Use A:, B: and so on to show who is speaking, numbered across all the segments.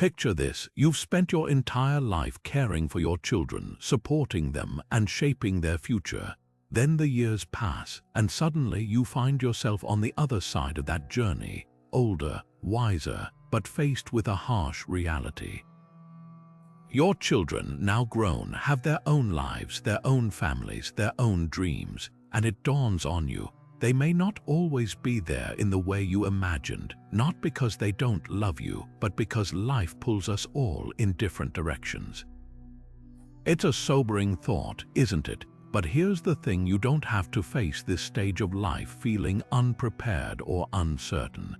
A: Picture this: you've spent your entire life caring for your children, supporting them and shaping their future. Then the years pass, and suddenly you find yourself on the other side of that journey, older, wiser, but faced with a harsh reality. Your children, now grown, have their own lives, their own families, their own dreams, and it dawns on you, they may not always be there in the way you imagined, not because they don't love you, but because life pulls us all in different directions. It's a sobering thought, isn't it? But here's the thing: you don't have to face this stage of life feeling unprepared or uncertain.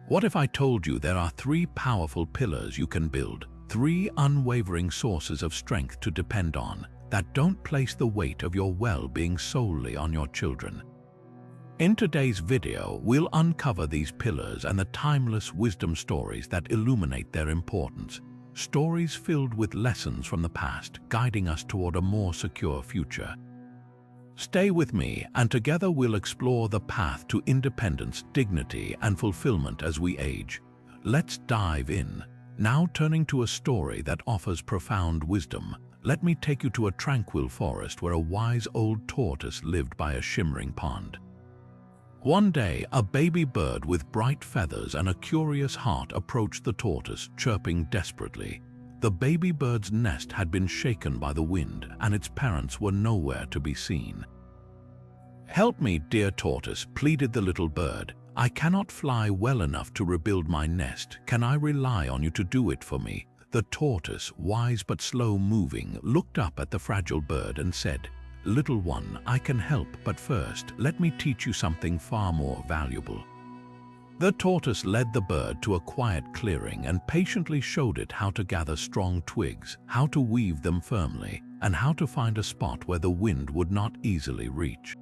A: What if I told you there are 3 powerful pillars you can build, 3 unwavering sources of strength to depend on, that don't place the weight of your well-being solely on your children? In today's video, we'll uncover these pillars and the timeless wisdom stories that illuminate their importance. Stories filled with lessons from the past, guiding us toward a more secure future. Stay with me, and together we'll explore the path to independence, dignity, and fulfillment as we age. Let's dive in. Now, turning to a story that offers profound wisdom, let me take you to a tranquil forest where a wise old tortoise lived by a shimmering pond. One day, a baby bird with bright feathers and a curious heart approached the tortoise, chirping desperately. The baby bird's nest had been shaken by the wind, and its parents were nowhere to be seen. "Help me, dear tortoise," pleaded the little bird. "I cannot fly well enough to rebuild my nest. Can I rely on you to do it for me?" The tortoise, wise but slow-moving, looked up at the fragile bird and said, "Little one, I can help, but first, let me teach you something far more valuable." The tortoise led the bird to a quiet clearing and patiently showed it how to gather strong twigs, how to weave them firmly, and how to find a spot where the wind would not easily reach.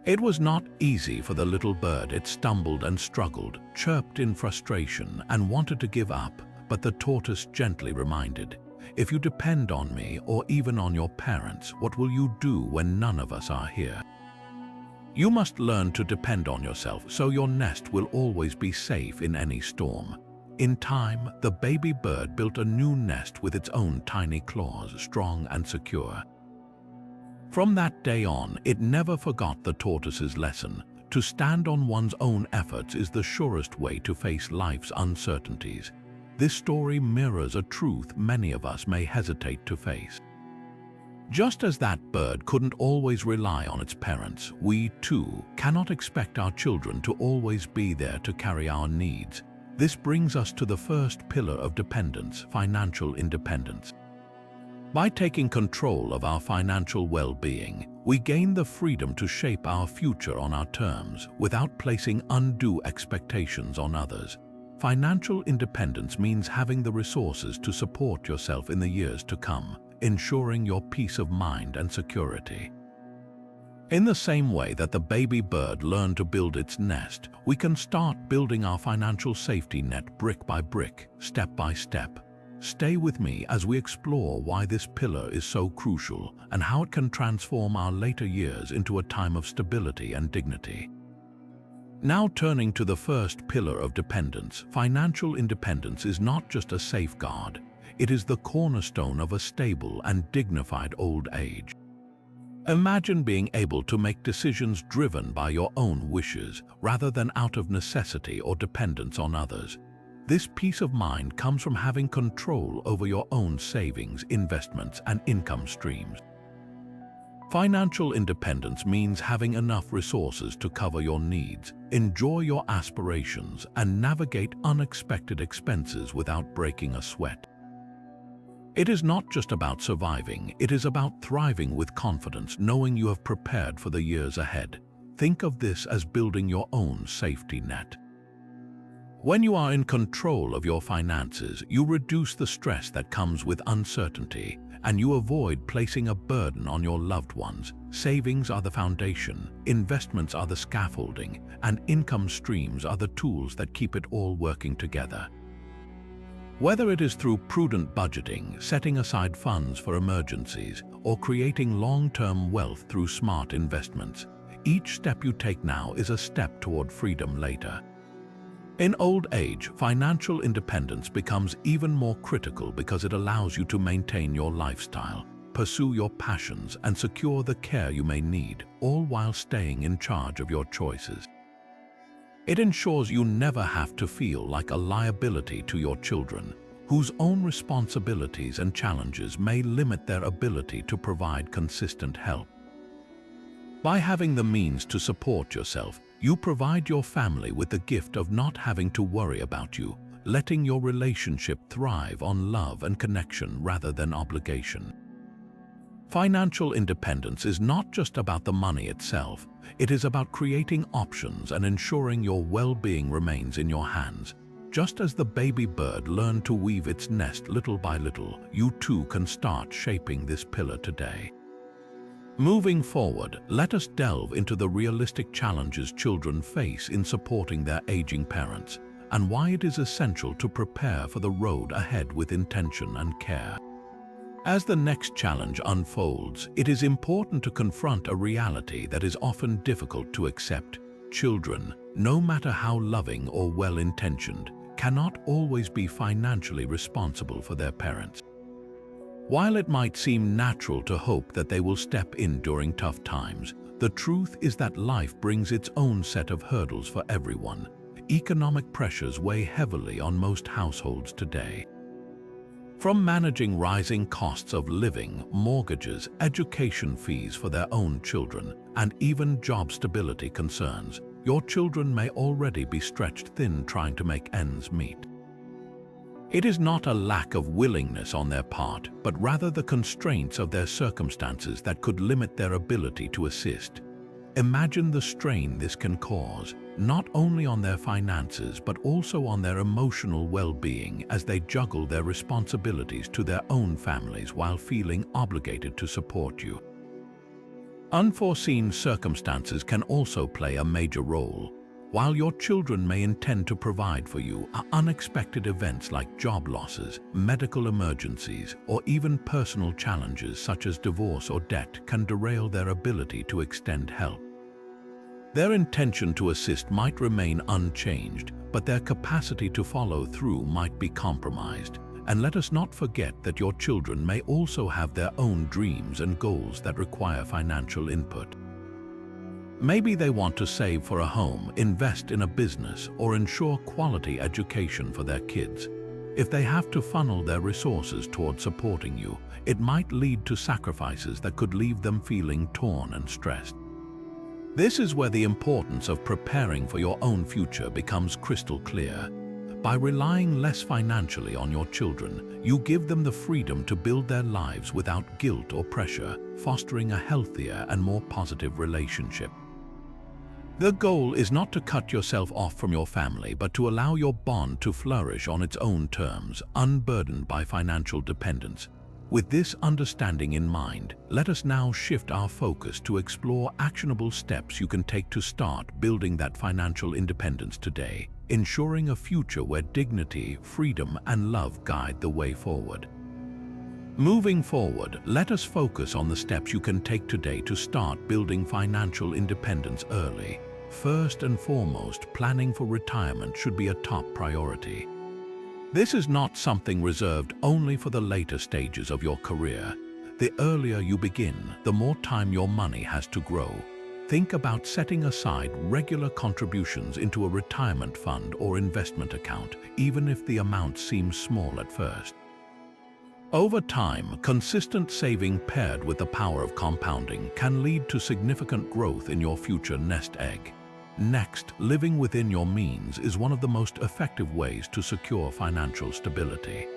A: It was not easy for the little bird. It stumbled and struggled, chirped in frustration, and wanted to give up, but the tortoise gently reminded, "If you depend on me or even on your parents, what will you do when none of us are here? You must learn to depend on yourself so your nest will always be safe in any storm." In time, the baby bird built a new nest with its own tiny claws, strong and secure. From that day on, it never forgot the tortoise's lesson. To stand on one's own efforts is the surest way to face life's uncertainties. This story mirrors a truth many of us may hesitate to face. Just as that bird couldn't always rely on its parents, we, too, cannot expect our children to always be there to carry our needs. This brings us to the first pillar of dependence: financial independence. By taking control of our financial well-being, we gain the freedom to shape our future on our terms, without placing undue expectations on others. Financial independence means having the resources to support yourself in the years to come, ensuring your peace of mind and security. In the same way that the baby bird learned to build its nest, we can start building our financial safety net brick by brick, step by step. Stay with me as we explore why this pillar is so crucial and how it can transform our later years into a time of stability and dignity. Now, turning to the first pillar of dependence, financial independence is not just a safeguard, it is the cornerstone of a stable and dignified old age. Imagine being able to make decisions driven by your own wishes, rather than out of necessity or dependence on others. This peace of mind comes from having control over your own savings, investments, and income streams. Financial independence means having enough resources to cover your needs, enjoy your aspirations, and navigate unexpected expenses without breaking a sweat. It is not just about surviving, it is about thriving with confidence, knowing you have prepared for the years ahead. Think of this as building your own safety net. When you are in control of your finances, you reduce the stress that comes with uncertainty, and you avoid placing a burden on your loved ones. Savings are the foundation, investments are the scaffolding, and income streams are the tools that keep it all working together. Whether it is through prudent budgeting, setting aside funds for emergencies, or creating long-term wealth through smart investments, each step you take now is a step toward freedom later. In old age, financial independence becomes even more critical because it allows you to maintain your lifestyle, pursue your passions, and secure the care you may need, all while staying in charge of your choices. It ensures you never have to feel like a liability to your children, whose own responsibilities and challenges may limit their ability to provide consistent help. By having the means to support yourself, you provide your family with the gift of not having to worry about you, letting your relationship thrive on love and connection rather than obligation. Financial independence is not just about the money itself. It is about creating options and ensuring your well-being remains in your hands. Just as the baby bird learned to weave its nest little by little, you too can start shaping this pillar today. Moving forward, let us delve into the realistic challenges children face in supporting their aging parents, and why it is essential to prepare for the road ahead with intention and care. As the next challenge unfolds, it is important to confront a reality that is often difficult to accept. Children, no matter how loving or well-intentioned, cannot always be financially responsible for their parents. While it might seem natural to hope that they will step in during tough times, the truth is that life brings its own set of hurdles for everyone. Economic pressures weigh heavily on most households today. From managing rising costs of living, mortgages, education fees for their own children, and even job stability concerns, your children may already be stretched thin trying to make ends meet. It is not a lack of willingness on their part, but rather the constraints of their circumstances that could limit their ability to assist. Imagine the strain this can cause, not only on their finances but also on their emotional well-being as they juggle their responsibilities to their own families while feeling obligated to support you. Unforeseen circumstances can also play a major role. While your children may intend to provide for you, unexpected events like job losses, medical emergencies, or even personal challenges such as divorce or debt can derail their ability to extend help. Their intention to assist might remain unchanged, but their capacity to follow through might be compromised. And let us not forget that your children may also have their own dreams and goals that require financial input. Maybe they want to save for a home, invest in a business, or ensure quality education for their kids. If they have to funnel their resources toward supporting you, it might lead to sacrifices that could leave them feeling torn and stressed. This is where the importance of preparing for your own future becomes crystal clear. By relying less financially on your children, you give them the freedom to build their lives without guilt or pressure, fostering a healthier and more positive relationship. The goal is not to cut yourself off from your family, but to allow your bond to flourish on its own terms, unburdened by financial dependence. With this understanding in mind, let us now shift our focus to explore actionable steps you can take to start building that financial independence today, ensuring a future where dignity, freedom, and love guide the way forward. Moving forward, let us focus on the steps you can take today to start building financial independence early. First and foremost, planning for retirement should be a top priority. This is not something reserved only for the later stages of your career. The earlier you begin, the more time your money has to grow. Think about setting aside regular contributions into a retirement fund or investment account, even if the amount seems small at first. Over time, consistent saving paired with the power of compounding can lead to significant growth in your future nest egg. Next, living within your means is one of the most effective ways to secure financial stability.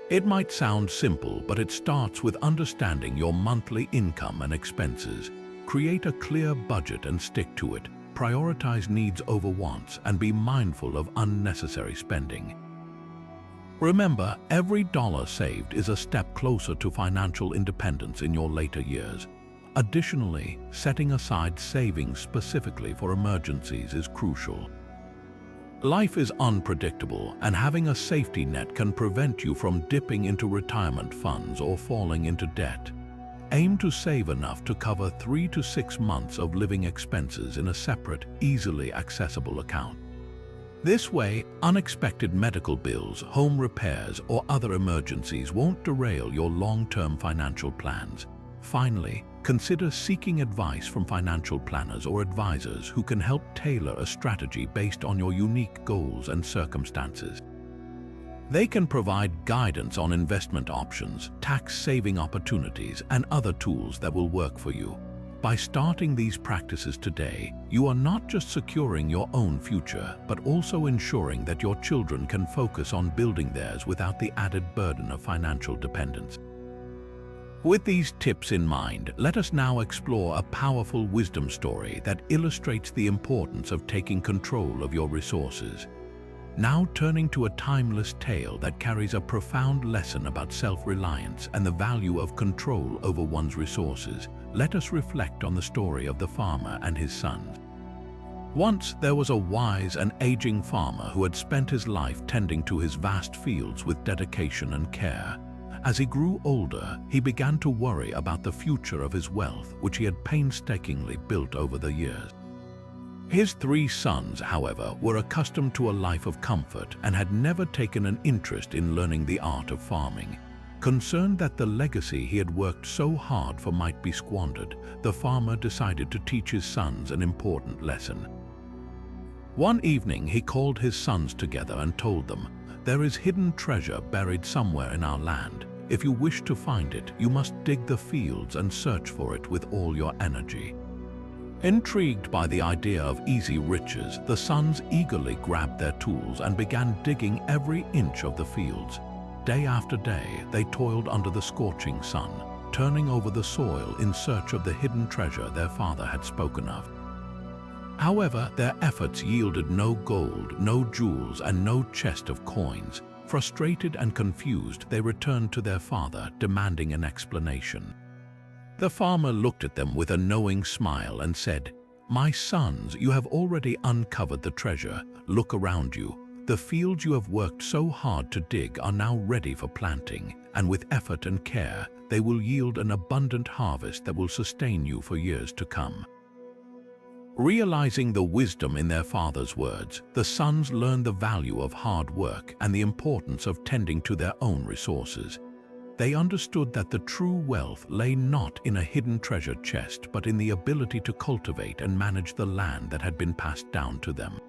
A: It might sound simple, but it starts with understanding your monthly income and expenses. Create a clear budget and stick to it. Prioritize needs over wants and be mindful of unnecessary spending. Remember, every dollar saved is a step closer to financial independence in your later years. Additionally, setting aside savings specifically for emergencies is crucial. Life is unpredictable, and having a safety net can prevent you from dipping into retirement funds or falling into debt. Aim to save enough to cover 3 to 6 months of living expenses in a separate, easily accessible account. This way, unexpected medical bills, home repairs, or other emergencies won't derail your long-term financial plans. Finally, consider seeking advice from financial planners or advisors who can help tailor a strategy based on your unique goals and circumstances. They can provide guidance on investment options, tax-saving opportunities, and other tools that will work for you. By starting these practices today, you are not just securing your own future, but also ensuring that your children can focus on building theirs without the added burden of financial dependence. With these tips in mind, let us now explore a powerful wisdom story that illustrates the importance of taking control of your resources. Now turning to a timeless tale that carries a profound lesson about self-reliance and the value of control over one's resources, let us reflect on the story of the farmer and his sons. Once there was a wise and aging farmer who had spent his life tending to his vast fields with dedication and care. As he grew older, he began to worry about the future of his wealth, which he had painstakingly built over the years. His 3 sons, however, were accustomed to a life of comfort and had never taken an interest in learning the art of farming. Concerned that the legacy he had worked so hard for might be squandered, the farmer decided to teach his sons an important lesson. One evening, he called his sons together and told them, "There is hidden treasure buried somewhere in our land. If you wish to find it, you must dig the fields and search for it with all your energy." Intrigued by the idea of easy riches, the sons eagerly grabbed their tools and began digging every inch of the fields. Day after day, they toiled under the scorching sun, turning over the soil in search of the hidden treasure their father had spoken of. However, their efforts yielded no gold, no jewels, and no chest of coins. Frustrated and confused, they returned to their father, demanding an explanation. The farmer looked at them with a knowing smile and said, "My sons, you have already uncovered the treasure. Look around you. The fields you have worked so hard to dig are now ready for planting, and with effort and care, they will yield an abundant harvest that will sustain you for years to come." Realizing the wisdom in their father's words, the sons learned the value of hard work and the importance of tending to their own resources. They understood that the true wealth lay not in a hidden treasure chest, but in the ability to cultivate and manage the land that had been passed down to them.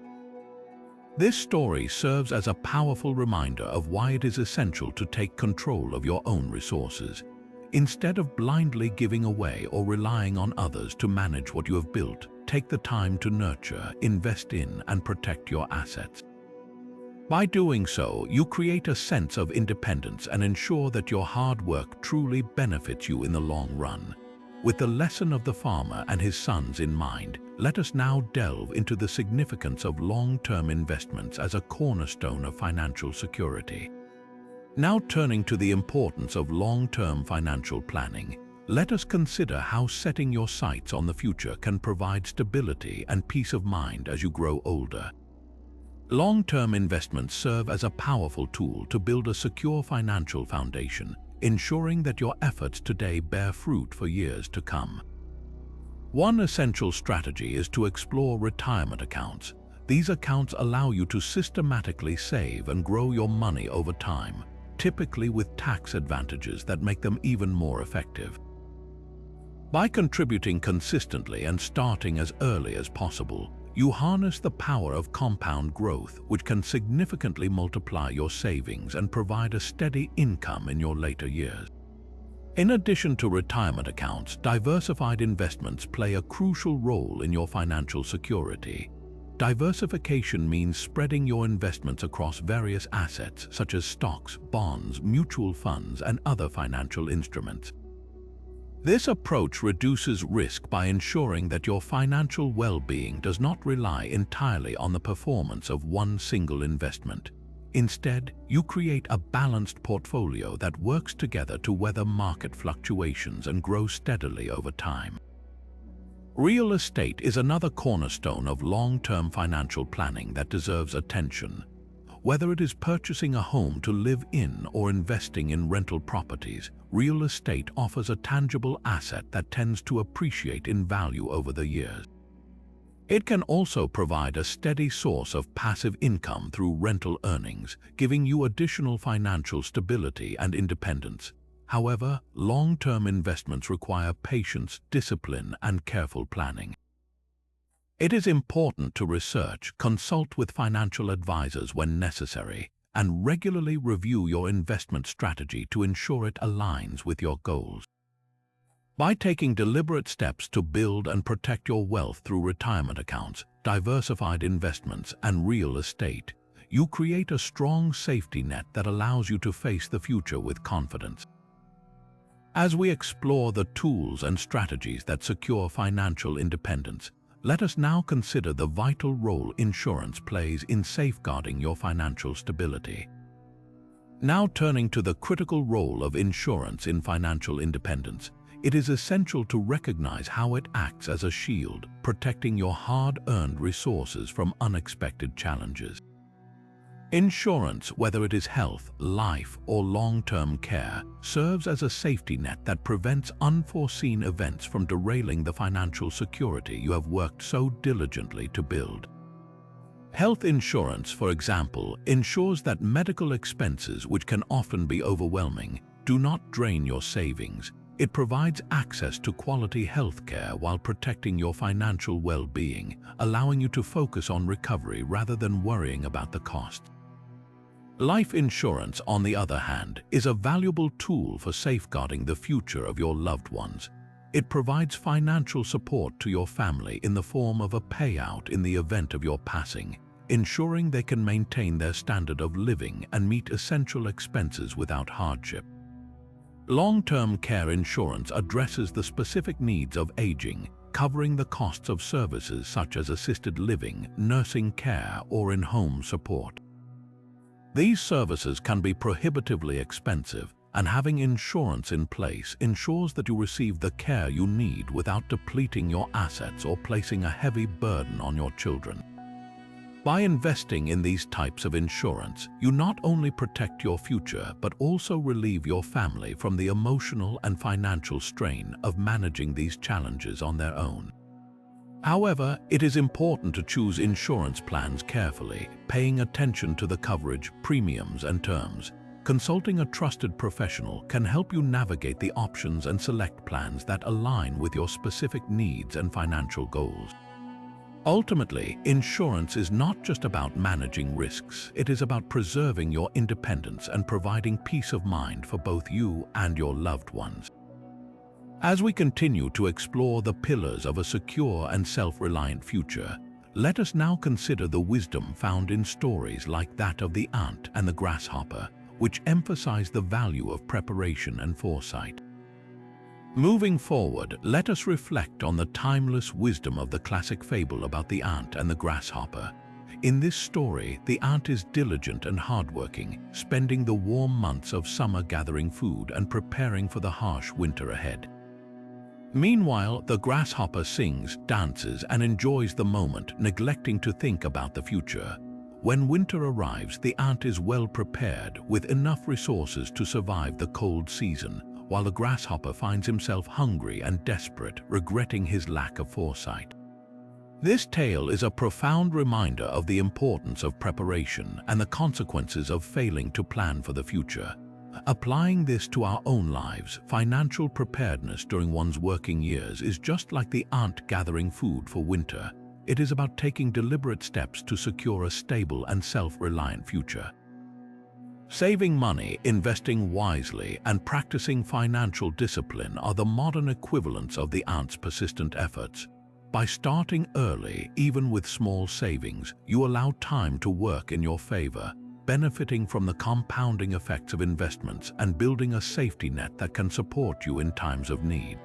A: This story serves as a powerful reminder of why it is essential to take control of your own resources. Instead of blindly giving away or relying on others to manage what you have built, take the time to nurture, invest in, and protect your assets. By doing so, you create a sense of independence and ensure that your hard work truly benefits you in the long run. With the lesson of the farmer and his sons in mind, let us now delve into the significance of long-term investments as a cornerstone of financial security. Now turning to the importance of long-term financial planning, let us consider how setting your sights on the future can provide stability and peace of mind as you grow older. Long-term investments serve as a powerful tool to build a secure financial foundation, ensuring that your efforts today bear fruit for years to come. One essential strategy is to explore retirement accounts. These accounts allow you to systematically save and grow your money over time, typically with tax advantages that make them even more effective. By contributing consistently and starting as early as possible, you harness the power of compound growth, which can significantly multiply your savings and provide a steady income in your later years. In addition to retirement accounts, diversified investments play a crucial role in your financial security. Diversification means spreading your investments across various assets such as stocks, bonds, mutual funds, and other financial instruments. This approach reduces risk by ensuring that your financial well-being does not rely entirely on the performance of one single investment. Instead, you create a balanced portfolio that works together to weather market fluctuations and grow steadily over time. Real estate is another cornerstone of long-term financial planning that deserves attention. Whether it is purchasing a home to live in or investing in rental properties, real estate offers a tangible asset that tends to appreciate in value over the years. It can also provide a steady source of passive income through rental earnings, giving you additional financial stability and independence. However, long-term investments require patience, discipline, and careful planning. It is important to research, consult with financial advisors when necessary, and regularly review your investment strategy to ensure it aligns with your goals. By taking deliberate steps to build and protect your wealth through retirement accounts, diversified investments, and real estate, you create a strong safety net that allows you to face the future with confidence. As we explore the tools and strategies that secure financial independence, let us now consider the vital role insurance plays in safeguarding your financial stability. Now turning to the critical role of insurance in financial independence, it is essential to recognize how it acts as a shield, protecting your hard-earned resources from unexpected challenges. Insurance, whether it is health, life, or long-term care, serves as a safety net that prevents unforeseen events from derailing the financial security you have worked so diligently to build. Health insurance, for example, ensures that medical expenses, which can often be overwhelming, do not drain your savings. It provides access to quality health care while protecting your financial well-being, allowing you to focus on recovery rather than worrying about the cost. Life insurance, on the other hand, is a valuable tool for safeguarding the future of your loved ones. It provides financial support to your family in the form of a payout in the event of your passing, ensuring they can maintain their standard of living and meet essential expenses without hardship. Long-term care insurance addresses the specific needs of aging, covering the costs of services such as assisted living, nursing care, or in-home support. These services can be prohibitively expensive, and having insurance in place ensures that you receive the care you need without depleting your assets or placing a heavy burden on your children. By investing in these types of insurance, you not only protect your future but also relieve your family from the emotional and financial strain of managing these challenges on their own. However, it is important to choose insurance plans carefully, paying attention to the coverage, premiums, and terms. Consulting a trusted professional can help you navigate the options and select plans that align with your specific needs and financial goals. Ultimately, insurance is not just about managing risks, it is about preserving your independence and providing peace of mind for both you and your loved ones. As we continue to explore the pillars of a secure and self-reliant future, let us now consider the wisdom found in stories like that of the ant and the grasshopper, which emphasize the value of preparation and foresight. Moving forward, let us reflect on the timeless wisdom of the classic fable about the ant and the grasshopper. In this story, the ant is diligent and hardworking, spending the warm months of summer gathering food and preparing for the harsh winter ahead. Meanwhile, the grasshopper sings, dances, and enjoys the moment, neglecting to think about the future. When winter arrives, the ant is well prepared, with enough resources to survive the cold season, while the grasshopper finds himself hungry and desperate, regretting his lack of foresight. This tale is a profound reminder of the importance of preparation and the consequences of failing to plan for the future. Applying this to our own lives, financial preparedness during one's working years is just like the ant gathering food for winter. It is about taking deliberate steps to secure a stable and self-reliant future. Saving money, investing wisely, and practicing financial discipline are the modern equivalents of the ant's persistent efforts. By starting early, even with small savings, you allow time to work in your favor, benefiting from the compounding effects of investments and building a safety net that can support you in times of need.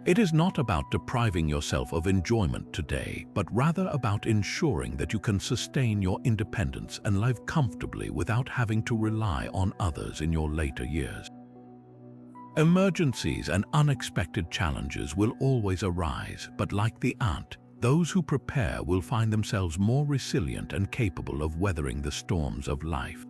A: It is not about depriving yourself of enjoyment today, but rather about ensuring that you can sustain your independence and live comfortably without having to rely on others in your later years. Emergencies and unexpected challenges will always arise, but like the ant, those who prepare will find themselves more resilient and capable of weathering the storms of life.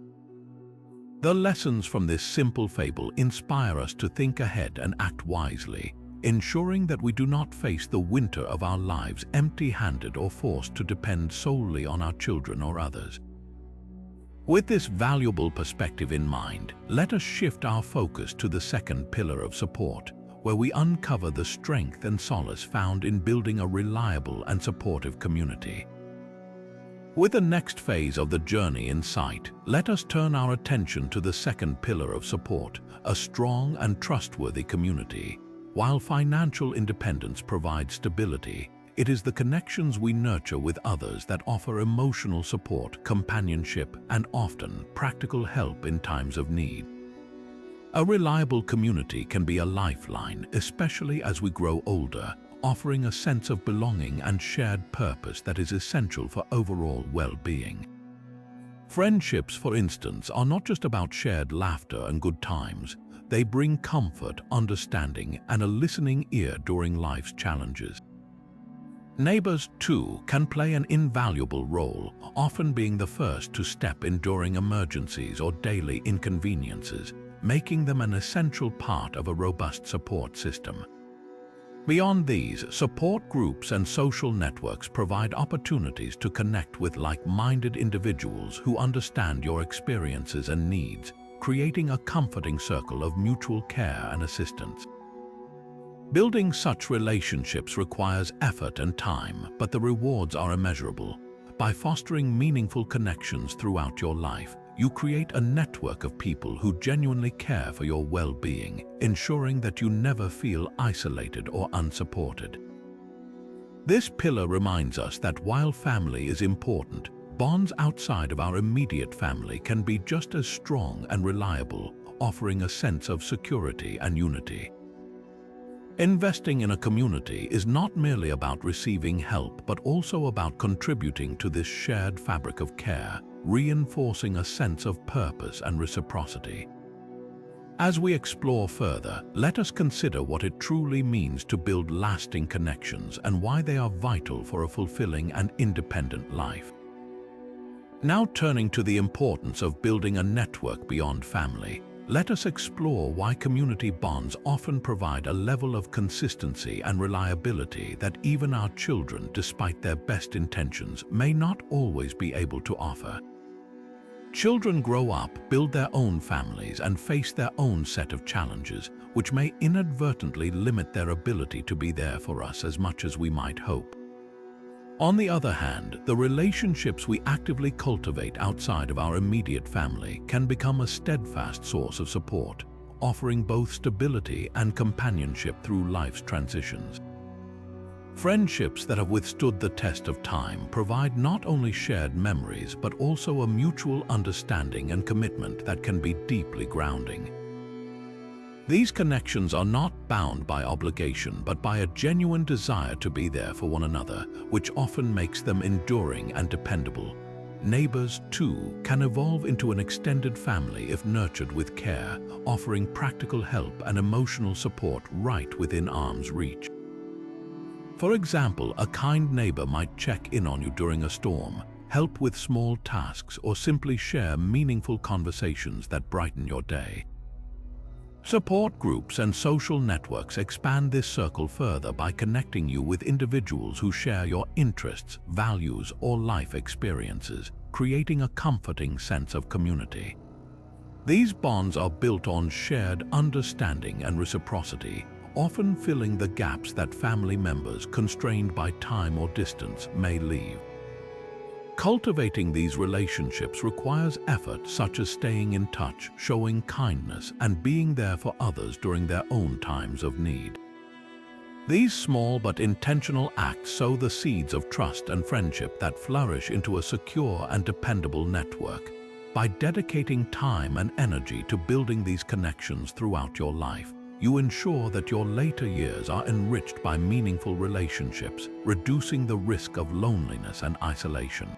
A: The lessons from this simple fable inspire us to think ahead and act wisely, ensuring that we do not face the winter of our lives empty-handed or forced to depend solely on our children or others. With this valuable perspective in mind, let us shift our focus to the second pillar of support, where we uncover the strength and solace found in building a reliable and supportive community. With the next phase of the journey in sight, let us turn our attention to the second pillar of support, a strong and trustworthy community. While financial independence provides stability, it is the connections we nurture with others that offer emotional support, companionship, and often practical help in times of need. A reliable community can be a lifeline, especially as we grow older, offering a sense of belonging and shared purpose that is essential for overall well-being. Friendships, for instance, are not just about shared laughter and good times. They bring comfort, understanding, and a listening ear during life's challenges. Neighbors, too, can play an invaluable role, often being the first to step in during emergencies or daily inconveniences, making them an essential part of a robust support system. Beyond these, support groups and social networks provide opportunities to connect with like-minded individuals who understand your experiences and needs, creating a comforting circle of mutual care and assistance. Building such relationships requires effort and time, but the rewards are immeasurable. By fostering meaningful connections throughout your life, you create a network of people who genuinely care for your well-being, ensuring that you never feel isolated or unsupported. This pillar reminds us that while family is important, bonds outside of our immediate family can be just as strong and reliable, offering a sense of security and unity. Investing in a community is not merely about receiving help, but also about contributing to this shared fabric of care, reinforcing a sense of purpose and reciprocity. As we explore further, let us consider what it truly means to build lasting connections and why they are vital for a fulfilling and independent life. Now turning to the importance of building a network beyond family, let us explore why community bonds often provide a level of consistency and reliability that even our children, despite their best intentions, may not always be able to offer. Children grow up, build their own families, and face their own set of challenges, which may inadvertently limit their ability to be there for us as much as we might hope. On the other hand, the relationships we actively cultivate outside of our immediate family can become a steadfast source of support, offering both stability and companionship through life's transitions. Friendships that have withstood the test of time provide not only shared memories but also a mutual understanding and commitment that can be deeply grounding. These connections are not bound by obligation but by a genuine desire to be there for one another, which often makes them enduring and dependable. Neighbors, too, can evolve into an extended family if nurtured with care, offering practical help and emotional support right within arm's reach. For example, a kind neighbor might check in on you during a storm, help with small tasks, or simply share meaningful conversations that brighten your day. Support groups and social networks expand this circle further by connecting you with individuals who share your interests, values, or life experiences, creating a comforting sense of community. These bonds are built on shared understanding and reciprocity, often filling the gaps that family members constrained by time or distance may leave. Cultivating these relationships requires effort such as staying in touch, showing kindness, and being there for others during their own times of need. These small but intentional acts sow the seeds of trust and friendship that flourish into a secure and dependable network. By dedicating time and energy to building these connections throughout your life, you ensure that your later years are enriched by meaningful relationships, reducing the risk of loneliness and isolation.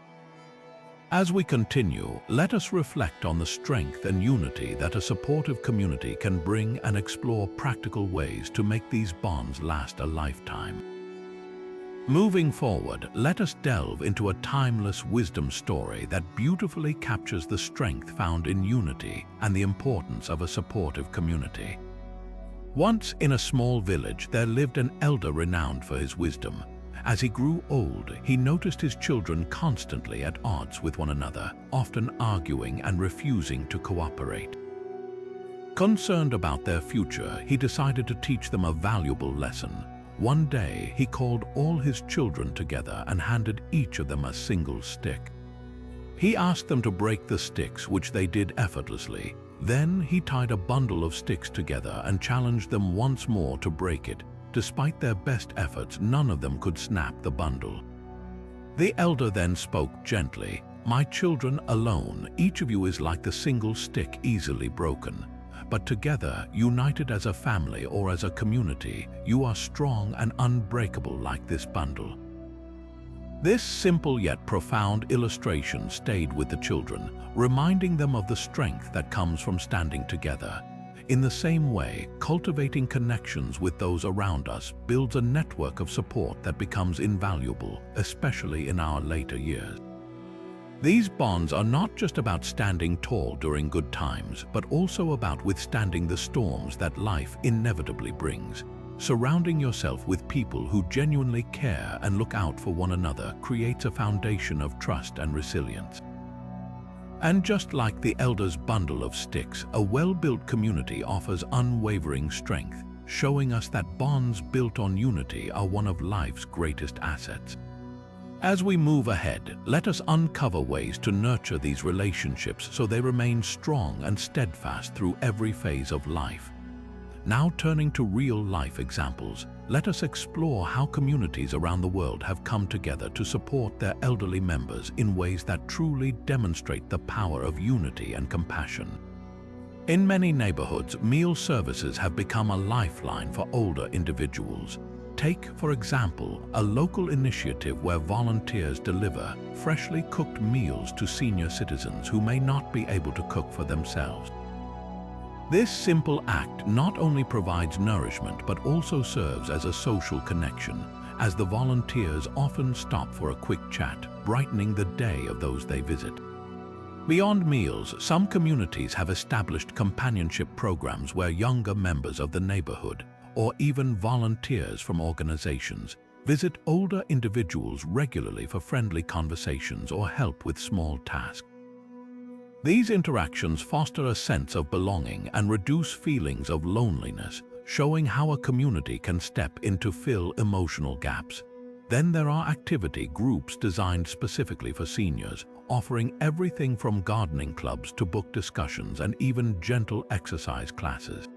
A: As we continue, let us reflect on the strength and unity that a supportive community can bring and explore practical ways to make these bonds last a lifetime. Moving forward, let us delve into a timeless wisdom story that beautifully captures the strength found in unity and the importance of a supportive community. Once in a small village there lived an elder renowned for his wisdom. As he grew old, he noticed his children constantly at odds with one another, often arguing and refusing to cooperate. Concerned about their future, he decided to teach them a valuable lesson. One day, he called all his children together and handed each of them a single stick. He asked them to break the sticks, which they did effortlessly. Then he tied a bundle of sticks together and challenged them once more to break it. Despite their best efforts, none of them could snap the bundle. The elder then spoke gently, "My children, alone, each of you is like the single stick easily broken. But together, united as a family or as a community, you are strong and unbreakable like this bundle." This simple yet profound illustration stayed with the children, reminding them of the strength that comes from standing together. In the same way, cultivating connections with those around us builds a network of support that becomes invaluable, especially in our later years. These bonds are not just about standing tall during good times, but also about withstanding the storms that life inevitably brings. Surrounding yourself with people who genuinely care and look out for one another creates a foundation of trust and resilience. And just like the elder's bundle of sticks, a well-built community offers unwavering strength, showing us that bonds built on unity are one of life's greatest assets. As we move ahead, let us uncover ways to nurture these relationships so they remain strong and steadfast through every phase of life. Now turning to real-life examples, let us explore how communities around the world have come together to support their elderly members in ways that truly demonstrate the power of unity and compassion. In many neighborhoods, meal services have become a lifeline for older individuals. Take, for example, a local initiative where volunteers deliver freshly cooked meals to senior citizens who may not be able to cook for themselves. This simple act not only provides nourishment but also serves as a social connection, as the volunteers often stop for a quick chat, brightening the day of those they visit. Beyond meals, some communities have established companionship programs where younger members of the neighborhood, or even volunteers from organizations, visit older individuals regularly for friendly conversations or help with small tasks. These interactions foster a sense of belonging and reduce feelings of loneliness, showing how a community can step in to fill emotional gaps. Then there are activity groups designed specifically for seniors, offering everything from gardening clubs to book discussions and even gentle exercise classes.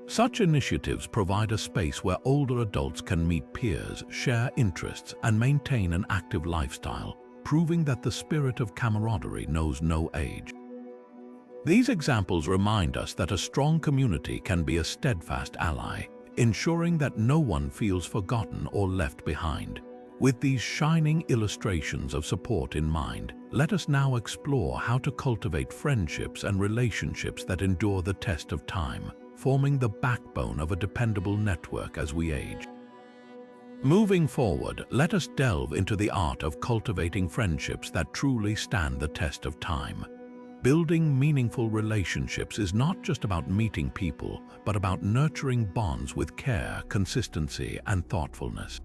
A: Such initiatives provide a space where older adults can meet peers, share interests, and maintain an active lifestyle, proving that the spirit of camaraderie knows no age. These examples remind us that a strong community can be a steadfast ally, ensuring that no one feels forgotten or left behind. With these shining illustrations of support in mind, let us now explore how to cultivate friendships and relationships that endure the test of time, forming the backbone of a dependable network as we age. Moving forward, let us delve into the art of cultivating friendships that truly stand the test of time. Building meaningful relationships is not just about meeting people, but about nurturing bonds with care, consistency, and thoughtfulness.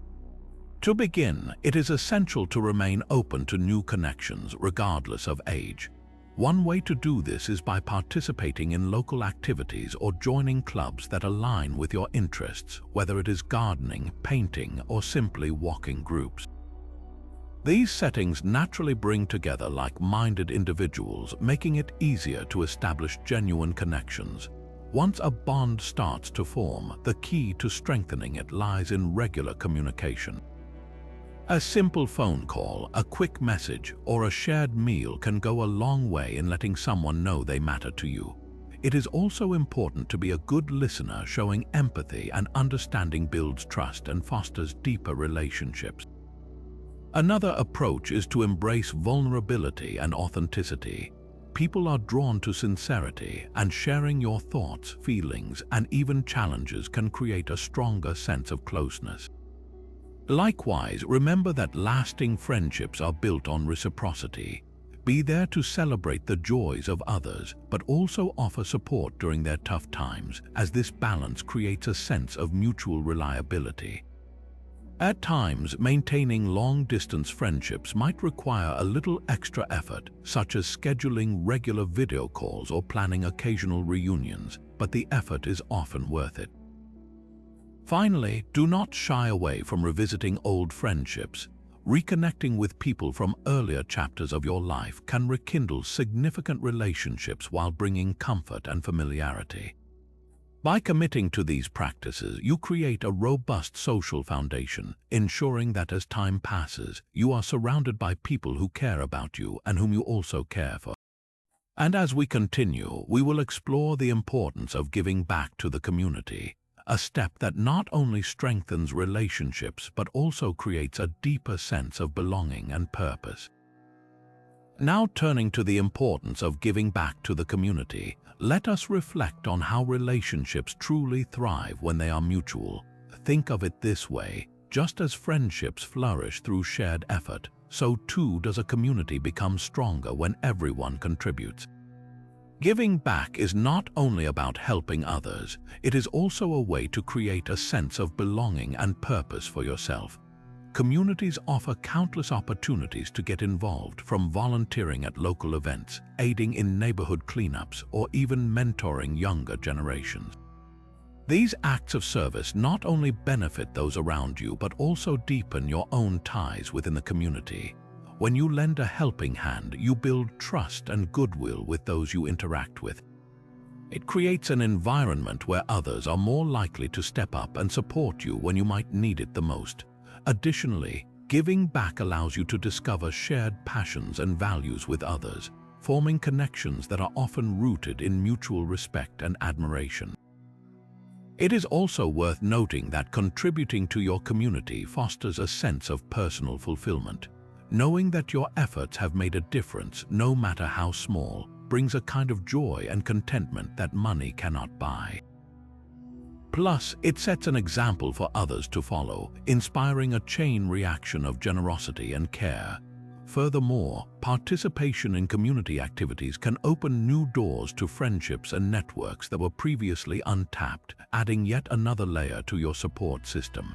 A: To begin, it is essential to remain open to new connections, regardless of age. One way to do this is by participating in local activities or joining clubs that align with your interests, whether it is gardening, painting, or simply walking groups. These settings naturally bring together like-minded individuals, making it easier to establish genuine connections. Once a bond starts to form, the key to strengthening it lies in regular communication. A simple phone call, a quick message, or a shared meal can go a long way in letting someone know they matter to you. It is also important to be a good listener, showing empathy and understanding builds trust and fosters deeper relationships. Another approach is to embrace vulnerability and authenticity. People are drawn to sincerity, and sharing your thoughts, feelings, and even challenges can create a stronger sense of closeness. Likewise, remember that lasting friendships are built on reciprocity. Be there to celebrate the joys of others, but also offer support during their tough times, as this balance creates a sense of mutual reliability. At times, maintaining long-distance friendships might require a little extra effort, such as scheduling regular video calls or planning occasional reunions, but the effort is often worth it. Finally, do not shy away from revisiting old friendships. Reconnecting with people from earlier chapters of your life can rekindle significant relationships while bringing comfort and familiarity. By committing to these practices, you create a robust social foundation, ensuring that as time passes, you are surrounded by people who care about you and whom you also care for. And as we continue, we will explore the importance of giving back to the community, a step that not only strengthens relationships but also creates a deeper sense of belonging and purpose. Now, turning to the importance of giving back to the community, let us reflect on how relationships truly thrive when they are mutual. Think of it this way: just as friendships flourish through shared effort, so too does a community become stronger when everyone contributes. Giving back is not only about helping others, it is also a way to create a sense of belonging and purpose for yourself. Communities offer countless opportunities to get involved, from volunteering at local events, aiding in neighborhood cleanups, or even mentoring younger generations. These acts of service not only benefit those around you but also deepen your own ties within the community. When you lend a helping hand, you build trust and goodwill with those you interact with. It creates an environment where others are more likely to step up and support you when you might need it the most. Additionally, giving back allows you to discover shared passions and values with others, forming connections that are often rooted in mutual respect and admiration. It is also worth noting that contributing to your community fosters a sense of personal fulfillment. Knowing that your efforts have made a difference, no matter how small, brings a kind of joy and contentment that money cannot buy. Plus, it sets an example for others to follow, inspiring a chain reaction of generosity and care. Furthermore, participation in community activities can open new doors to friendships and networks that were previously untapped, adding yet another layer to your support system.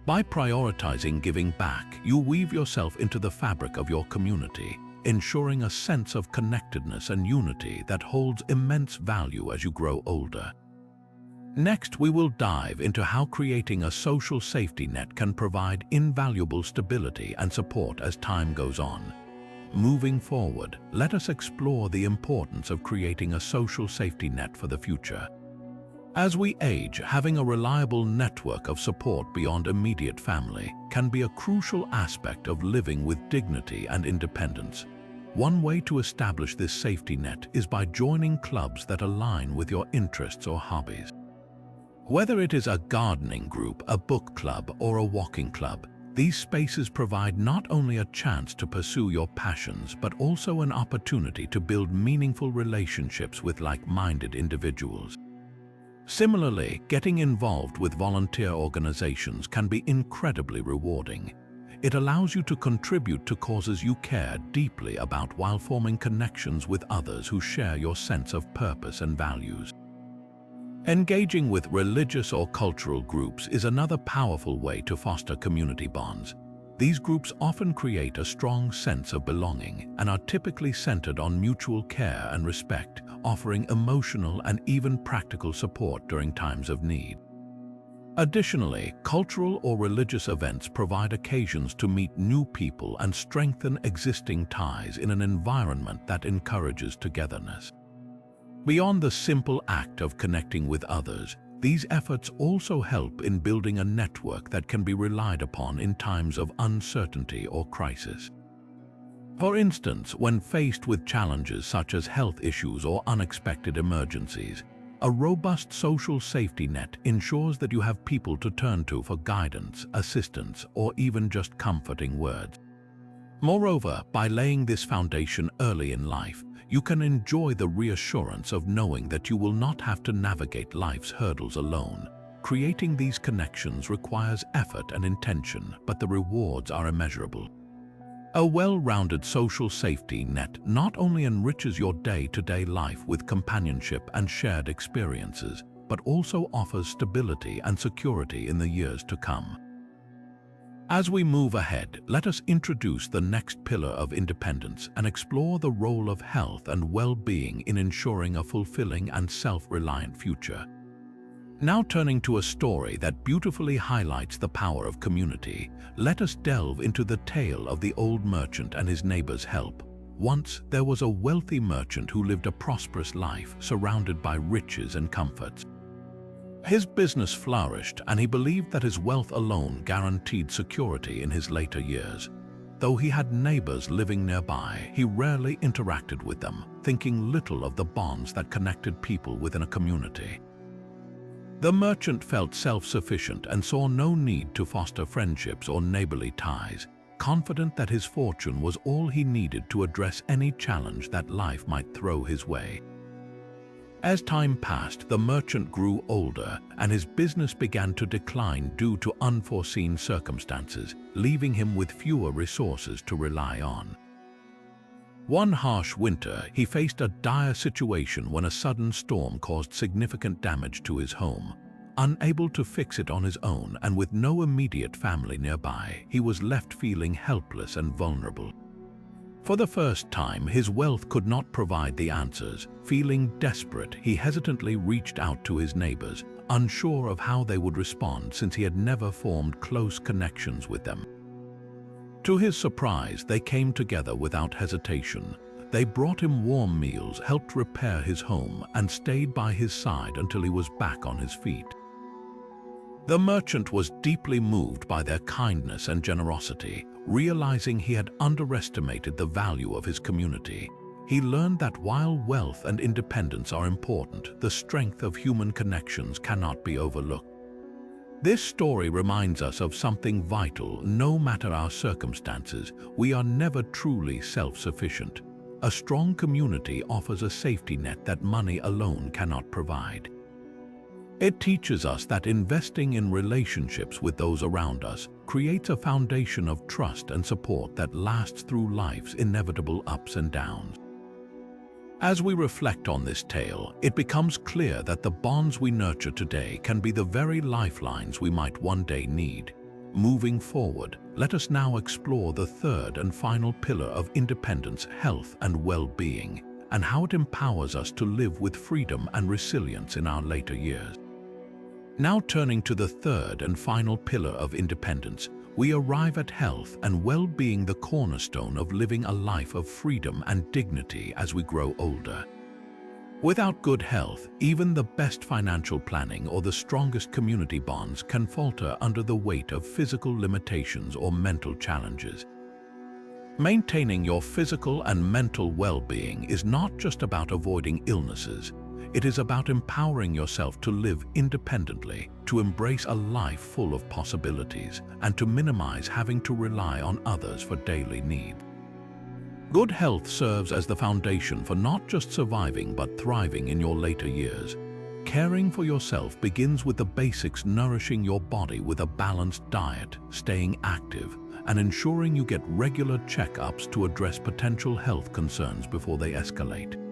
A: By prioritizing giving back, you weave yourself into the fabric of your community, ensuring a sense of connectedness and unity that holds immense value as you grow older. Next, we will dive into how creating a social safety net can provide invaluable stability and support as time goes on. Moving forward, let us explore the importance of creating a social safety net for the future. As we age, having a reliable network of support beyond immediate family can be a crucial aspect of living with dignity and independence. One way to establish this safety net is by joining clubs that align with your interests or hobbies. Whether it is a gardening group, a book club, or a walking club, these spaces provide not only a chance to pursue your passions, but also an opportunity to build meaningful relationships with like-minded individuals. Similarly, getting involved with volunteer organizations can be incredibly rewarding. It allows you to contribute to causes you care deeply about while forming connections with others who share your sense of purpose and values. Engaging with religious or cultural groups is another powerful way to foster community bonds. These groups often create a strong sense of belonging and are typically centered on mutual care and respect, offering emotional and even practical support during times of need. Additionally, cultural or religious events provide occasions to meet new people and strengthen existing ties in an environment that encourages togetherness. Beyond the simple act of connecting with others, these efforts also help in building a network that can be relied upon in times of uncertainty or crisis. For instance, when faced with challenges such as health issues or unexpected emergencies, a robust social safety net ensures that you have people to turn to for guidance, assistance, or even just comforting words. Moreover, by laying this foundation early in life, you can enjoy the reassurance of knowing that you will not have to navigate life's hurdles alone. Creating these connections requires effort and intention, but the rewards are immeasurable. A well-rounded social safety net not only enriches your day-to-day life with companionship and shared experiences, but also offers stability and security in the years to come. As we move ahead, let us introduce the next pillar of independence and explore the role of health and well-being in ensuring a fulfilling and self-reliant future. Now turning to a story that beautifully highlights the power of community, let us delve into the tale of the old merchant and his neighbor's help. Once there was a wealthy merchant who lived a prosperous life surrounded by riches and comforts. His business flourished, and he believed that his wealth alone guaranteed security in his later years. Though he had neighbors living nearby, he rarely interacted with them, thinking little of the bonds that connected people within a community. The merchant felt self-sufficient and saw no need to foster friendships or neighborly ties, confident that his fortune was all he needed to address any challenge that life might throw his way. As time passed, the merchant grew older, and his business began to decline due to unforeseen circumstances, leaving him with fewer resources to rely on. One harsh winter, he faced a dire situation when a sudden storm caused significant damage to his home. Unable to fix it on his own and with no immediate family nearby, he was left feeling helpless and vulnerable. For the first time, his wealth could not provide the answers. Feeling desperate, he hesitantly reached out to his neighbors, unsure of how they would respond since he had never formed close connections with them. To his surprise, they came together without hesitation. They brought him warm meals, helped repair his home, and stayed by his side until he was back on his feet. The merchant was deeply moved by their kindness and generosity. Realizing he had underestimated the value of his community, he learned that while wealth and independence are important, the strength of human connections cannot be overlooked. This story reminds us of something vital. No matter our circumstances, we are never truly self-sufficient. A strong community offers a safety net that money alone cannot provide. It teaches us that investing in relationships with those around us creates a foundation of trust and support that lasts through life's inevitable ups and downs. As we reflect on this tale, it becomes clear that the bonds we nurture today can be the very lifelines we might one day need. Moving forward, let us now explore the third and final pillar of independence, health and well-being, and how it empowers us to live with freedom and resilience in our later years. Now turning to the third and final pillar of independence, we arrive at health and well-being, the cornerstone of living a life of freedom and dignity as we grow older. Without good health, even the best financial planning or the strongest community bonds can falter under the weight of physical limitations or mental challenges. Maintaining your physical and mental well-being is not just about avoiding illnesses. It is about empowering yourself to live independently, to embrace a life full of possibilities, and to minimize having to rely on others for daily needs. Good health serves as the foundation for not just surviving but thriving in your later years. Caring for yourself begins with the basics: nourishing your body with a balanced diet, staying active, and ensuring you get regular checkups to address potential health concerns before they escalate.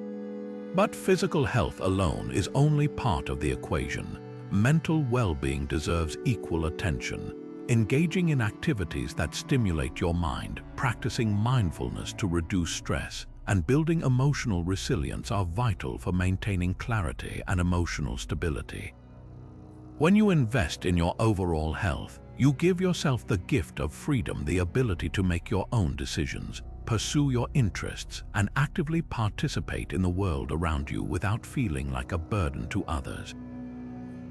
A: But physical health alone is only part of the equation. Mental well-being deserves equal attention. Engaging in activities that stimulate your mind, practicing mindfulness to reduce stress, and building emotional resilience are vital for maintaining clarity and emotional stability. When you invest in your overall health, you give yourself the gift of freedom, the ability to make your own decisions, pursue your interests, and actively participate in the world around you without feeling like a burden to others.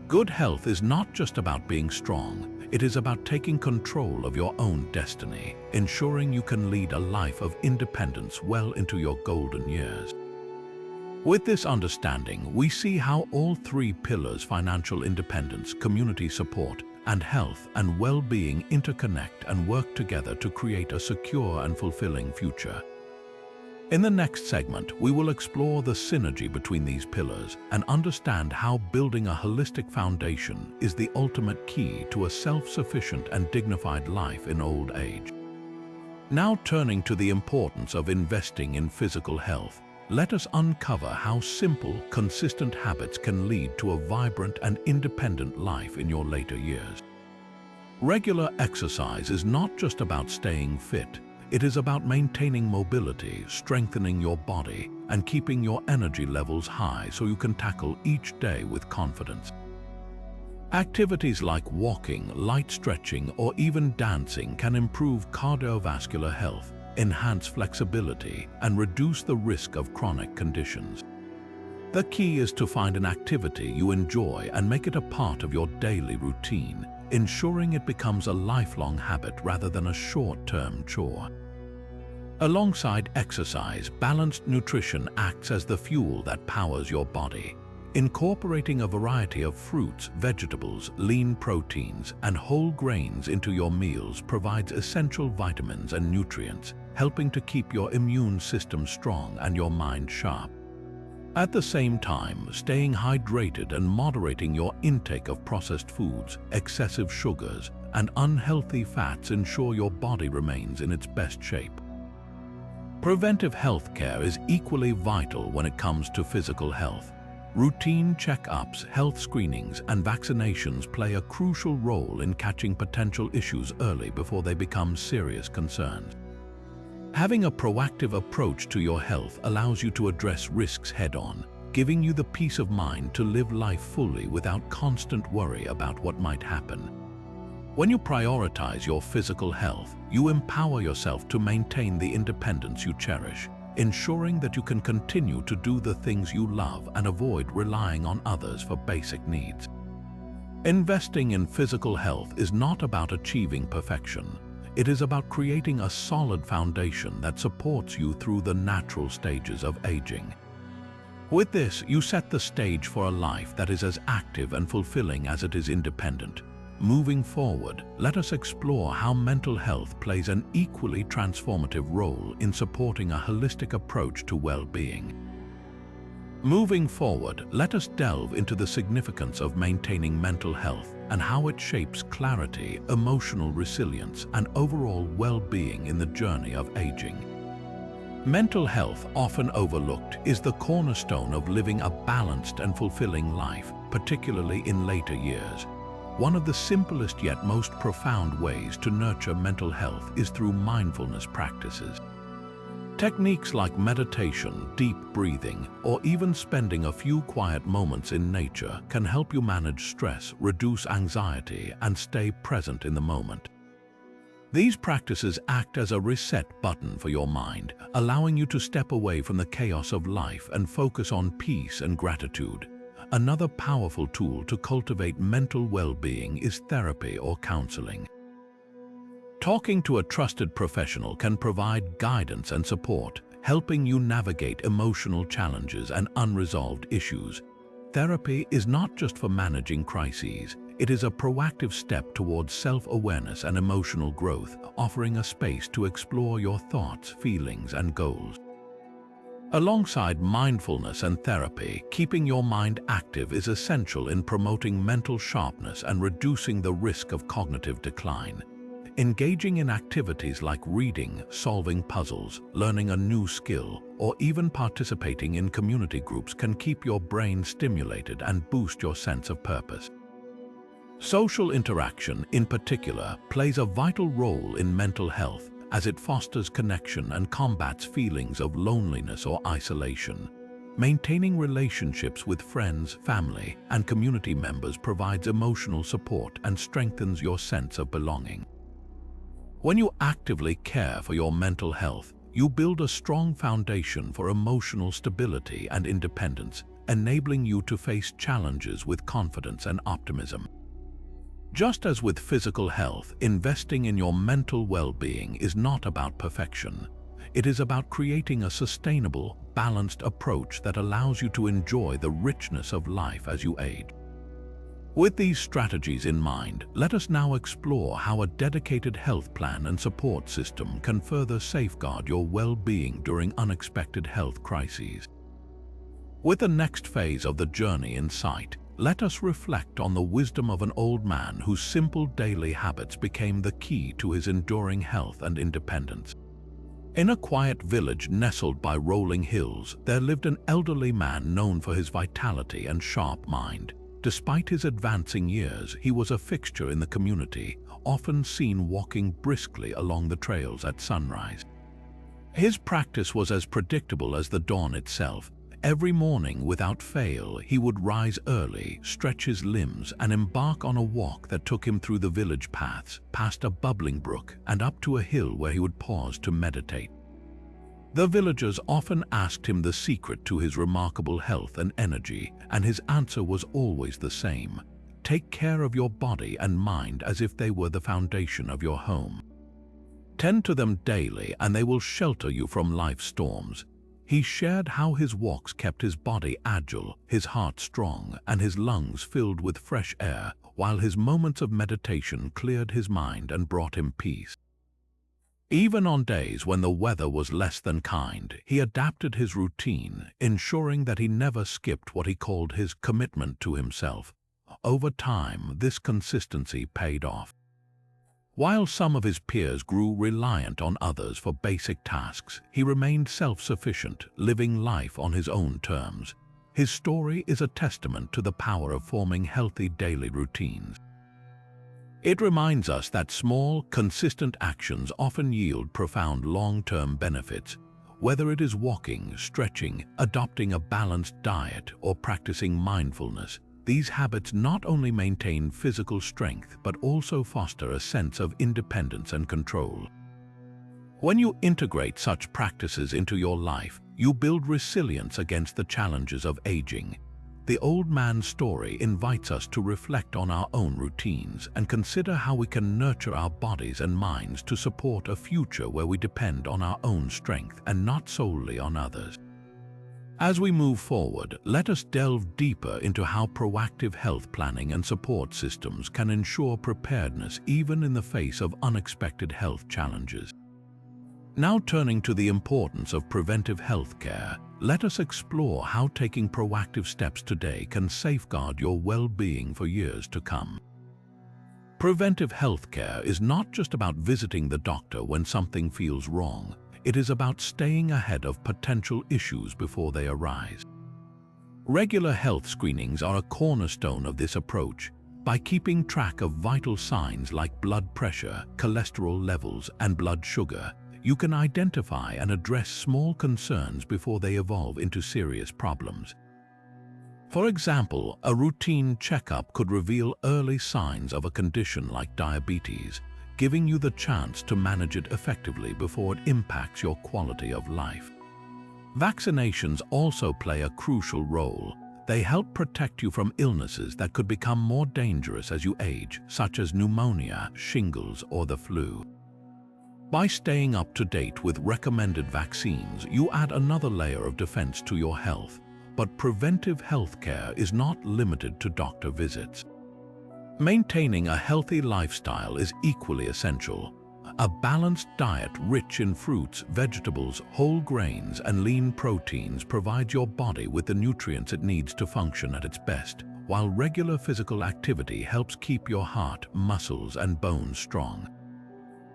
A: Good health is not just about being strong, it is about taking control of your own destiny, ensuring you can lead a life of independence well into your golden years. With this understanding, we see how all three pillars, financial independence, community support, and health and well-being, interconnect and work together to create a secure and fulfilling future. In the next segment, we will explore the synergy between these pillars and understand how building a holistic foundation is the ultimate key to a self-sufficient and dignified life in old age. Now turning to the importance of investing in physical health, let us uncover how simple, consistent habits can lead to a vibrant and independent life in your later years. Regular exercise is not just about staying fit. It is about maintaining mobility, strengthening your body, and keeping your energy levels high so you can tackle each day with confidence. Activities like walking, light stretching, or even dancing can improve cardiovascular health, enhance flexibility, and reduce the risk of chronic conditions. The key is to find an activity you enjoy and make it a part of your daily routine, ensuring it becomes a lifelong habit rather than a short-term chore. Alongside exercise, balanced nutrition acts as the fuel that powers your body. Incorporating a variety of fruits, vegetables, lean proteins, and whole grains into your meals provides essential vitamins and nutrients, helping to keep your immune system strong and your mind sharp. At the same time, staying hydrated and moderating your intake of processed foods, excessive sugars, and unhealthy fats ensure your body remains in its best shape. Preventive health care is equally vital when it comes to physical health. Routine checkups, health screenings, and vaccinations play a crucial role in catching potential issues early before they become serious concerns. Having a proactive approach to your health allows you to address risks head-on, giving you the peace of mind to live life fully without constant worry about what might happen. When you prioritize your physical health, you empower yourself to maintain the independence you cherish, ensuring that you can continue to do the things you love and avoid relying on others for basic needs. Investing in physical health is not about achieving perfection. It is about creating a solid foundation that supports you through the natural stages of aging. With this, you set the stage for a life that is as active and fulfilling as it is independent. Moving forward, let us explore how mental health plays an equally transformative role in supporting a holistic approach to well-being. Moving forward, let us delve into the significance of maintaining mental health and how it shapes clarity, emotional resilience, and overall well-being in the journey of aging. Mental health, often overlooked, is the cornerstone of living a balanced and fulfilling life, particularly in later years. One of the simplest yet most profound ways to nurture mental health is through mindfulness practices. Techniques like meditation, deep breathing, or even spending a few quiet moments in nature can help you manage stress, reduce anxiety, and stay present in the moment. These practices act as a reset button for your mind, allowing you to step away from the chaos of life and focus on peace and gratitude. Another powerful tool to cultivate mental well-being is therapy or counseling. Talking to a trusted professional can provide guidance and support, helping you navigate emotional challenges and unresolved issues. Therapy is not just for managing crises. It is a proactive step towards self-awareness and emotional growth, offering a space to explore your thoughts, feelings, and goals. Alongside mindfulness and therapy, keeping your mind active is essential in promoting mental sharpness and reducing the risk of cognitive decline. Engaging in activities like reading, solving puzzles, learning a new skill, or even participating in community groups can keep your brain stimulated and boost your sense of purpose. Social interaction, in particular, plays a vital role in mental health as it fosters connection and combats feelings of loneliness or isolation. Maintaining relationships with friends, family, and community members provides emotional support and strengthens your sense of belonging. When you actively care for your mental health, you build a strong foundation for emotional stability and independence, enabling you to face challenges with confidence and optimism. Just as with physical health, investing in your mental well-being is not about perfection. It is about creating a sustainable, balanced approach that allows you to enjoy the richness of life as you age. With these strategies in mind, let us now explore how a dedicated health plan and support system can further safeguard your well-being during unexpected health crises. With the next phase of the journey in sight, let us reflect on the wisdom of an old man whose simple daily habits became the key to his enduring health and independence. In a quiet village nestled by rolling hills, there lived an elderly man known for his vitality and sharp mind. Despite his advancing years, he was a fixture in the community, often seen walking briskly along the trails at sunrise. His practice was as predictable as the dawn itself. Every morning, without fail, he would rise early, stretch his limbs, and embark on a walk that took him through the village paths, past a bubbling brook, and up to a hill where he would pause to meditate. The villagers often asked him the secret to his remarkable health and energy, and his answer was always the same: take care of your body and mind as if they were the foundation of your home. Tend to them daily, and they will shelter you from life's storms. He shared how his walks kept his body agile, his heart strong, and his lungs filled with fresh air, while his moments of meditation cleared his mind and brought him peace. Even on days when the weather was less than kind, he adapted his routine, ensuring that he never skipped what he called his commitment to himself. Over time, this consistency paid off. While some of his peers grew reliant on others for basic tasks, he remained self-sufficient, living life on his own terms. His story is a testament to the power of forming healthy daily routines. It reminds us that small, consistent actions often yield profound long-term benefits. Whether it is walking, stretching, adopting a balanced diet, or practicing mindfulness, these habits not only maintain physical strength but also foster a sense of independence and control. When you integrate such practices into your life, you build resilience against the challenges of aging. The old man's story invites us to reflect on our own routines and consider how we can nurture our bodies and minds to support a future where we depend on our own strength and not solely on others. As we move forward, let us delve deeper into how proactive health planning and support systems can ensure preparedness even in the face of unexpected health challenges. Now turning to the importance of preventive health care, let us explore how taking proactive steps today can safeguard your well-being for years to come. Preventive health care is not just about visiting the doctor when something feels wrong. It is about staying ahead of potential issues before they arise. Regular health screenings are a cornerstone of this approach. By keeping track of vital signs like blood pressure, cholesterol levels, and blood sugar, you can identify and address small concerns before they evolve into serious problems. For example, a routine checkup could reveal early signs of a condition like diabetes, giving you the chance to manage it effectively before it impacts your quality of life. Vaccinations also play a crucial role. They help protect you from illnesses that could become more dangerous as you age, such as pneumonia, shingles, or the flu. By staying up to date with recommended vaccines, you add another layer of defense to your health. But preventive health care is not limited to doctor visits. Maintaining a healthy lifestyle is equally essential. A balanced diet rich in fruits, vegetables, whole grains, and lean proteins provides your body with the nutrients it needs to function at its best, while regular physical activity helps keep your heart, muscles, and bones strong.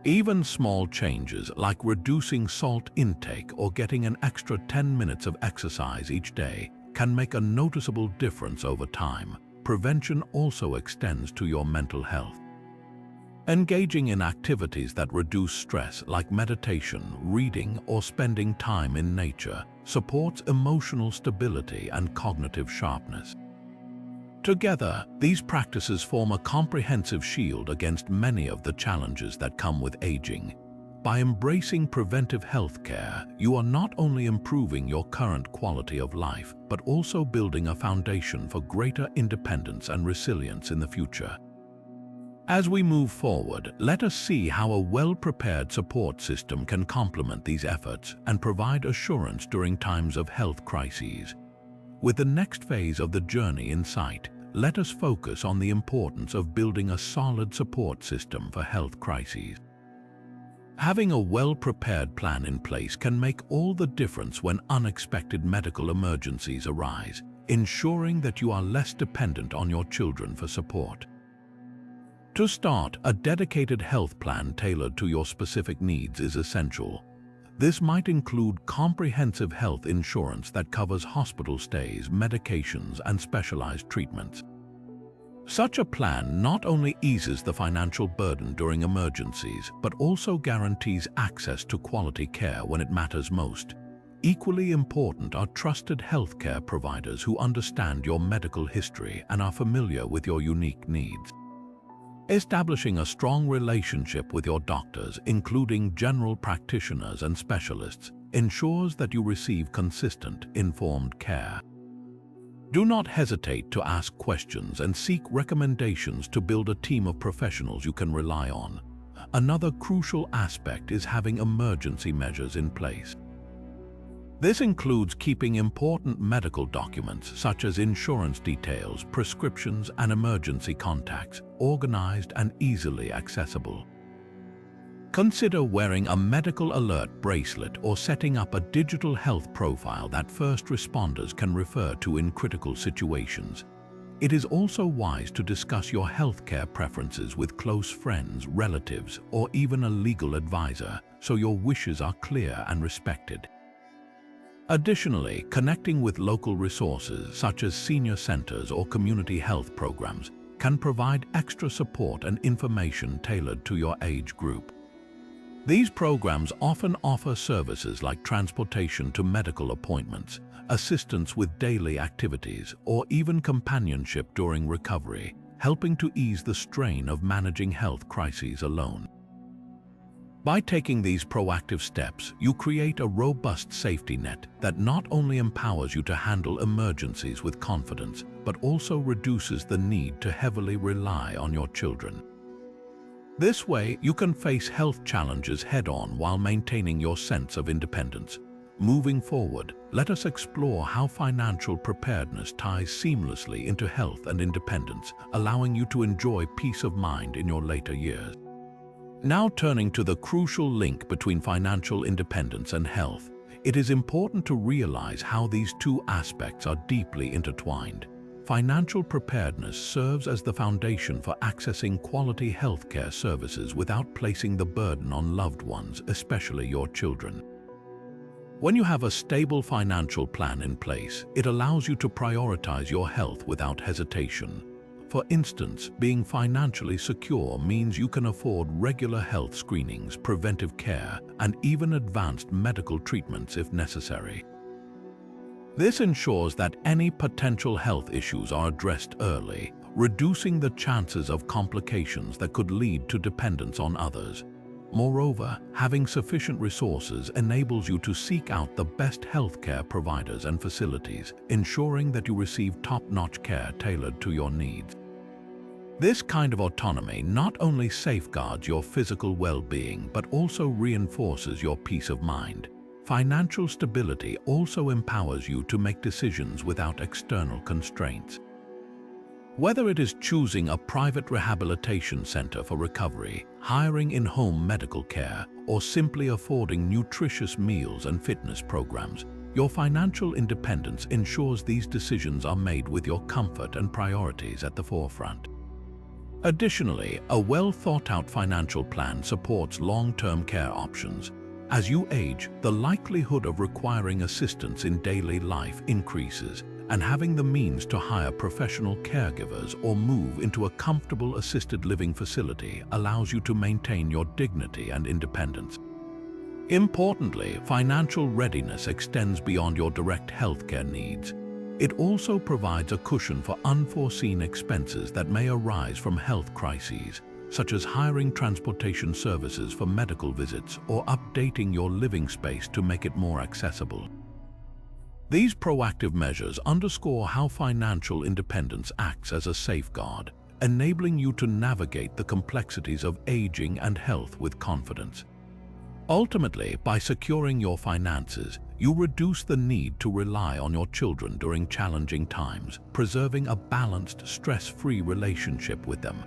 A: Even small changes like reducing salt intake or getting an extra 10 minutes of exercise each day can make a noticeable difference over time. Prevention also extends to your mental health. Engaging in activities that reduce stress like meditation, reading, or spending time in nature supports emotional stability and cognitive sharpness. Together, these practices form a comprehensive shield against many of the challenges that come with aging. By embracing preventive health care, you are not only improving your current quality of life, but also building a foundation for greater independence and resilience in the future. As we move forward, let us see how a well-prepared support system can complement these efforts and provide assurance during times of health crises. With the next phase of the journey in sight, let us focus on the importance of building a solid support system for health crises. Having a well-prepared plan in place can make all the difference when unexpected medical emergencies arise, ensuring that you are less dependent on your children for support. To start, a dedicated health plan tailored to your specific needs is essential. This might include comprehensive health insurance that covers hospital stays, medications, and specialized treatments. Such a plan not only eases the financial burden during emergencies, but also guarantees access to quality care when it matters most. Equally important are trusted healthcare providers who understand your medical history and are familiar with your unique needs. Establishing a strong relationship with your doctors, including general practitioners and specialists, ensures that you receive consistent, informed care. Do not hesitate to ask questions and seek recommendations to build a team of professionals you can rely on. Another crucial aspect is having emergency measures in place. This includes keeping important medical documents such as insurance details, prescriptions, and emergency contacts organized and easily accessible. Consider wearing a medical alert bracelet or setting up a digital health profile that first responders can refer to in critical situations. It is also wise to discuss your healthcare preferences with close friends, relatives, or even a legal advisor, so your wishes are clear and respected. Additionally, connecting with local resources such as senior centers or community health programs can provide extra support and information tailored to your age group. These programs often offer services like transportation to medical appointments, assistance with daily activities, or even companionship during recovery, helping to ease the strain of managing health crises alone. By taking these proactive steps, you create a robust safety net that not only empowers you to handle emergencies with confidence, but also reduces the need to heavily rely on your children. This way, you can face health challenges head-on while maintaining your sense of independence. Moving forward, let us explore how financial preparedness ties seamlessly into health and independence, allowing you to enjoy peace of mind in your later years. Now turning to the crucial link between financial independence and health, it is important to realize how these two aspects are deeply intertwined. Financial preparedness serves as the foundation for accessing quality healthcare services without placing the burden on loved ones, especially your children. When you have a stable financial plan in place, it allows you to prioritize your health without hesitation. For instance, being financially secure means you can afford regular health screenings, preventive care, and even advanced medical treatments if necessary. This ensures that any potential health issues are addressed early, reducing the chances of complications that could lead to dependence on others. Moreover, having sufficient resources enables you to seek out the best healthcare providers and facilities, ensuring that you receive top-notch care tailored to your needs. This kind of autonomy not only safeguards your physical well-being, but also reinforces your peace of mind. Financial stability also empowers you to make decisions without external constraints. Whether it is choosing a private rehabilitation center for recovery, hiring in-home medical care, or simply affording nutritious meals and fitness programs, your financial independence ensures these decisions are made with your comfort and priorities at the forefront. Additionally, a well-thought-out financial plan supports long-term care options. As you age, the likelihood of requiring assistance in daily life increases, and having the means to hire professional caregivers or move into a comfortable assisted living facility allows you to maintain your dignity and independence. Importantly, financial readiness extends beyond your direct healthcare needs. It also provides a cushion for unforeseen expenses that may arise from health crises, such as hiring transportation services for medical visits or updating your living space to make it more accessible. These proactive measures underscore how financial independence acts as a safeguard, enabling you to navigate the complexities of aging and health with confidence. Ultimately, by securing your finances, you reduce the need to rely on your children during challenging times, preserving a balanced, stress-free relationship with them.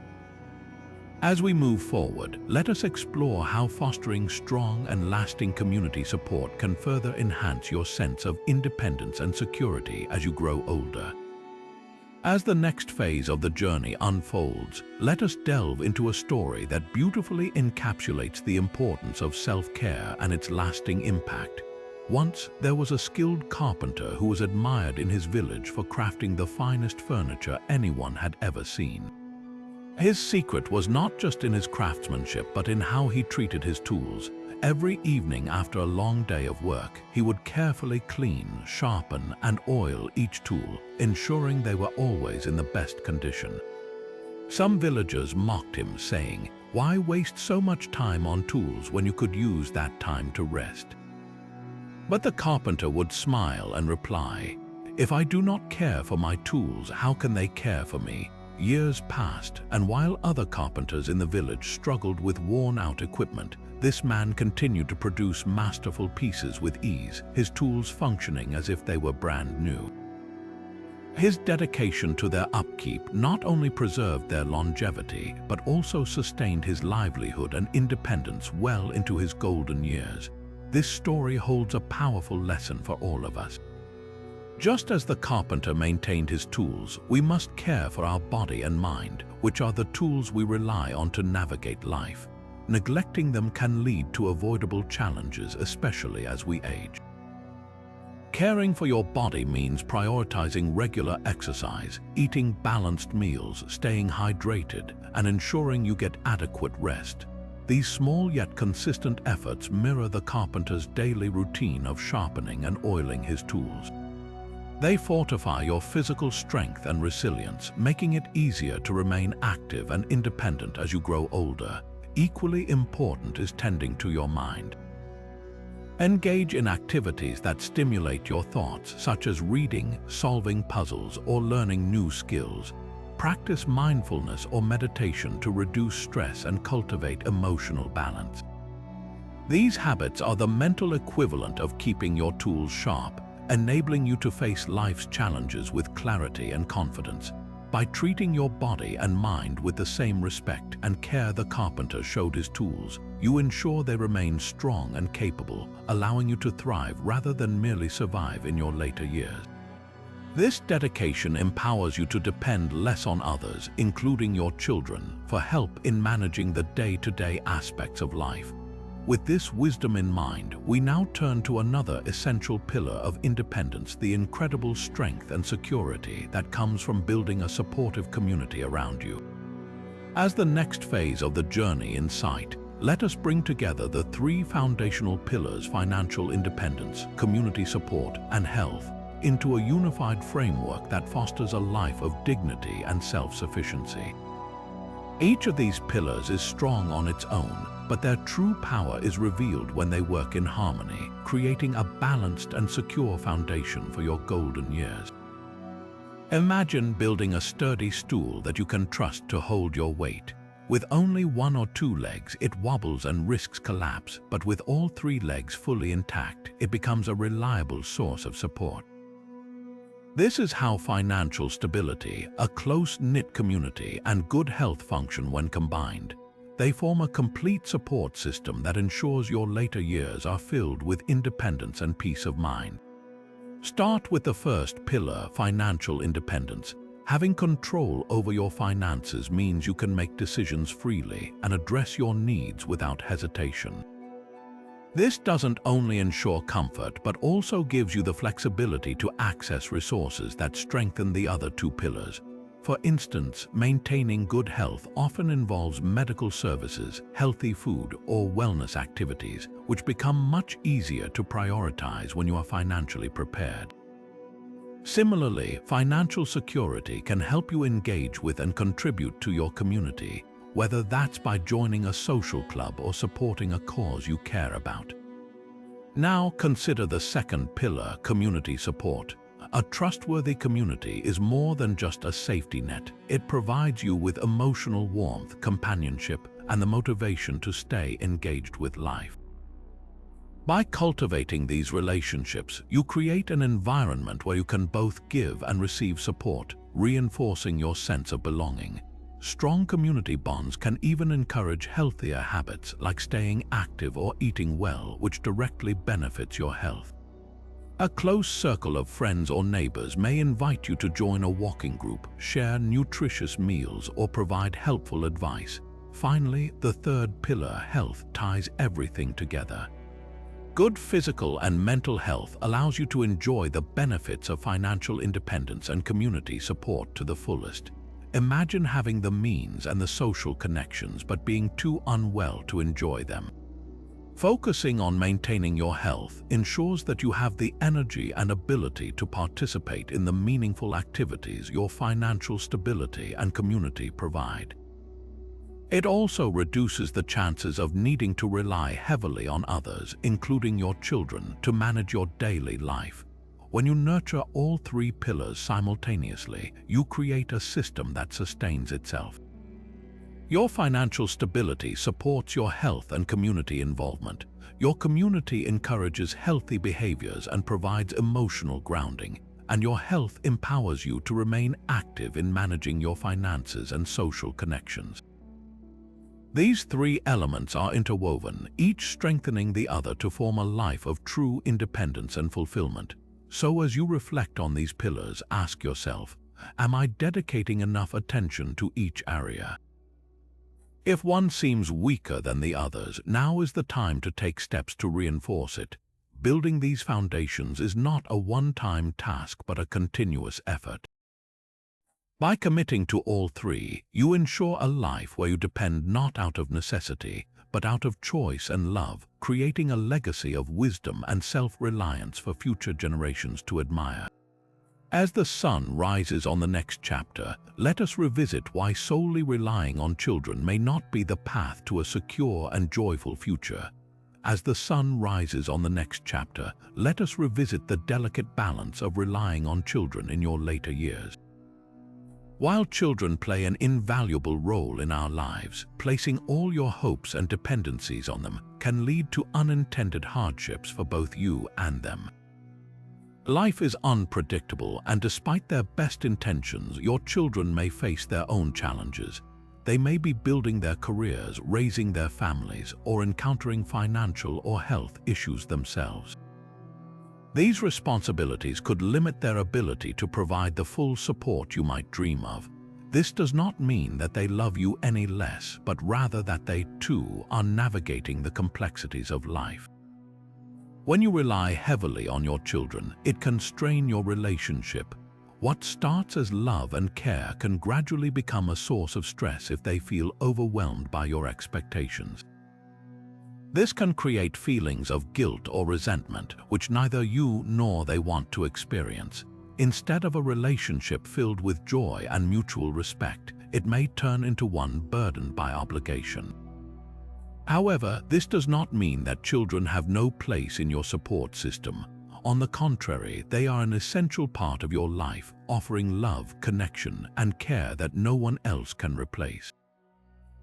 A: As we move forward, let us explore how fostering strong and lasting community support can further enhance your sense of independence and security as you grow older. As the next phase of the journey unfolds, let us delve into a story that beautifully encapsulates the importance of self-care and its lasting impact. Once, there was a skilled carpenter who was admired in his village for crafting the finest furniture anyone had ever seen. His secret was not just in his craftsmanship, but in how he treated his tools. Every evening after a long day of work, he would carefully clean, sharpen, and oil each tool, ensuring they were always in the best condition. Some villagers mocked him, saying, "Why waste so much time on tools when you could use that time to rest?" But the carpenter would smile and reply, "If I do not care for my tools, how can they care for me?" Years passed, and while other carpenters in the village struggled with worn-out equipment, this man continued to produce masterful pieces with ease, his tools functioning as if they were brand new. His dedication to their upkeep not only preserved their longevity, but also sustained his livelihood and independence well into his golden years. This story holds a powerful lesson for all of us. Just as the carpenter maintained his tools, we must care for our body and mind, which are the tools we rely on to navigate life. Neglecting them can lead to avoidable challenges, especially as we age. Caring for your body means prioritizing regular exercise, eating balanced meals, staying hydrated, and ensuring you get adequate rest. These small yet consistent efforts mirror the carpenter's daily routine of sharpening and oiling his tools. They fortify your physical strength and resilience, making it easier to remain active and independent as you grow older. Equally important is tending to your mind. Engage in activities that stimulate your thoughts, such as reading, solving puzzles, or learning new skills. Practice mindfulness or meditation to reduce stress and cultivate emotional balance. These habits are the mental equivalent of keeping your tools sharp, enabling you to face life's challenges with clarity and confidence. By treating your body and mind with the same respect and care the carpenter showed his tools, you ensure they remain strong and capable, allowing you to thrive rather than merely survive in your later years. This dedication empowers you to depend less on others, including your children, for help in managing the day-to-day aspects of life. With this wisdom in mind, we now turn to another essential pillar of independence: the incredible strength and security that comes from building a supportive community around you. As the next phase of the journey in sight, let us bring together the three foundational pillars: financial independence, community support, and health, into a unified framework that fosters a life of dignity and self-sufficiency. Each of these pillars is strong on its own, but their true power is revealed when they work in harmony, creating a balanced and secure foundation for your golden years. Imagine building a sturdy stool that you can trust to hold your weight. With only one or two legs, it wobbles and risks collapse, but with all three legs fully intact, it becomes a reliable source of support. This is how financial stability, a close-knit community, and good health function when combined. They form a complete support system that ensures your later years are filled with independence and peace of mind. Start with the first pillar: financial independence. Having control over your finances means you can make decisions freely and address your needs without hesitation. This doesn't only ensure comfort, but also gives you the flexibility to access resources that strengthen the other two pillars. For instance, maintaining good health often involves medical services, healthy food, or wellness activities, which become much easier to prioritize when you are financially prepared. Similarly, financial security can help you engage with and contribute to your community, whether that's by joining a social club or supporting a cause you care about. Now consider the second pillar: community support. A trustworthy community is more than just a safety net. It provides you with emotional warmth, companionship, and the motivation to stay engaged with life. By cultivating these relationships, you create an environment where you can both give and receive support, reinforcing your sense of belonging. Strong community bonds can even encourage healthier habits like staying active or eating well, which directly benefits your health. A close circle of friends or neighbors may invite you to join a walking group, share nutritious meals, or provide helpful advice. Finally, the third pillar, health, ties everything together. Good physical and mental health allows you to enjoy the benefits of financial independence and community support to the fullest. Imagine having the means and the social connections but being too unwell to enjoy them. Focusing on maintaining your health ensures that you have the energy and ability to participate in the meaningful activities your financial stability and community provide. It also reduces the chances of needing to rely heavily on others, including your children, to manage your daily life. When you nurture all three pillars simultaneously, you create a system that sustains itself. Your financial stability supports your health and community involvement. Your community encourages healthy behaviors and provides emotional grounding, and your health empowers you to remain active in managing your finances and social connections. These three elements are interwoven, each strengthening the other to form a life of true independence and fulfillment. So as you reflect on these pillars, ask yourself, am I dedicating enough attention to each area? If one seems weaker than the others, now is the time to take steps to reinforce it. Building these foundations is not a one-time task but a continuous effort. By committing to all three, you ensure a life where you depend not out of necessity, but out of choice and love, creating a legacy of wisdom and self-reliance for future generations to admire. As the sun rises on the next chapter, let us revisit why solely relying on children may not be the path to a secure and joyful future. As the sun rises on the next chapter, let us revisit the delicate balance of relying on children in your later years. While children play an invaluable role in our lives, placing all your hopes and dependencies on them can lead to unintended hardships for both you and them. Life is unpredictable, and despite their best intentions, your children may face their own challenges. They may be building their careers, raising their families, or encountering financial or health issues themselves. These responsibilities could limit their ability to provide the full support you might dream of. This does not mean that they love you any less, but rather that they, too, are navigating the complexities of life. When you rely heavily on your children, it can strain your relationship. What starts as love and care can gradually become a source of stress if they feel overwhelmed by your expectations. This can create feelings of guilt or resentment, which neither you nor they want to experience. Instead of a relationship filled with joy and mutual respect, it may turn into one burdened by obligation. However, this does not mean that children have no place in your support system. On the contrary, they are an essential part of your life, offering love, connection, and care that no one else can replace.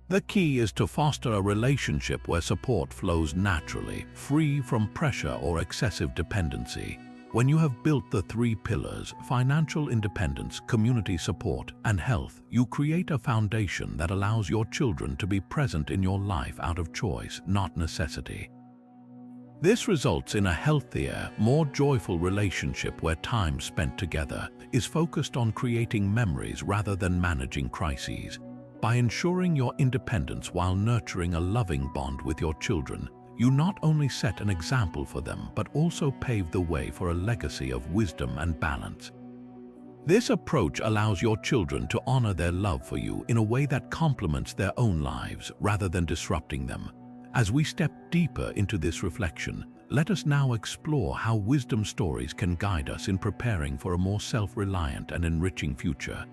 A: The key is to foster a relationship where support flows naturally, free from pressure or excessive dependency. When you have built the three pillars, financial independence, community support, and health, you create a foundation that allows your children to be present in your life out of choice, not necessity. This results in a healthier, more joyful relationship where time spent together is focused on creating memories rather than managing crises. By ensuring your independence while nurturing a loving bond with your children, you not only set an example for them, but also pave the way for a legacy of wisdom and balance. This approach allows your children to honor their love for you in a way that complements their own lives rather than disrupting them. As we step deeper into this reflection, let us now explore how wisdom stories can guide us in preparing for a more self-reliant and enriching future.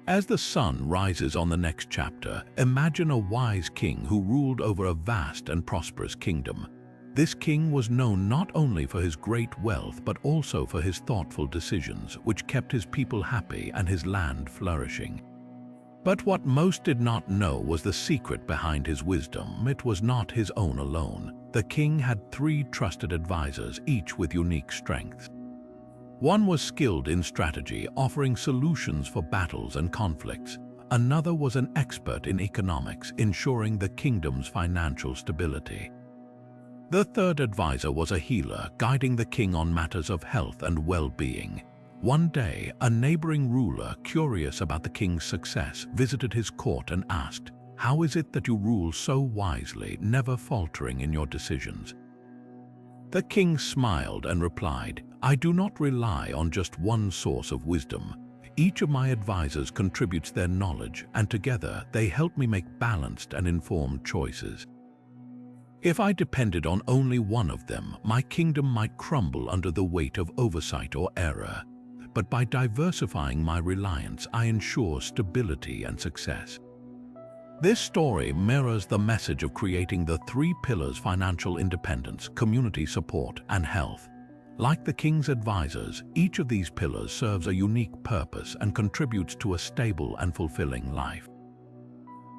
A: As the sun rises on the next chapter, imagine a wise king who ruled over a vast and prosperous kingdom. This king was known not only for his great wealth but also for his thoughtful decisions, which kept his people happy and his land flourishing. But what most did not know was the secret behind his wisdom. It was not his own alone. The king had 3 trusted advisors, each with unique strengths. One was skilled in strategy, offering solutions for battles and conflicts. Another was an expert in economics, ensuring the kingdom's financial stability. The third advisor was a healer, guiding the king on matters of health and well-being. One day, a neighboring ruler, curious about the king's success, visited his court and asked, "How is it that you rule so wisely, never faltering in your decisions?" The king smiled and replied, "I do not rely on just one source of wisdom. Each of my advisors contributes their knowledge, and together they help me make balanced and informed choices. If I depended on only one of them, my kingdom might crumble under the weight of oversight or error. But by diversifying my reliance, I ensure stability and success." This story mirrors the message of creating the three pillars: financial independence, community support, and health. Like the king's advisors, each of these pillars serves a unique purpose and contributes to a stable and fulfilling life.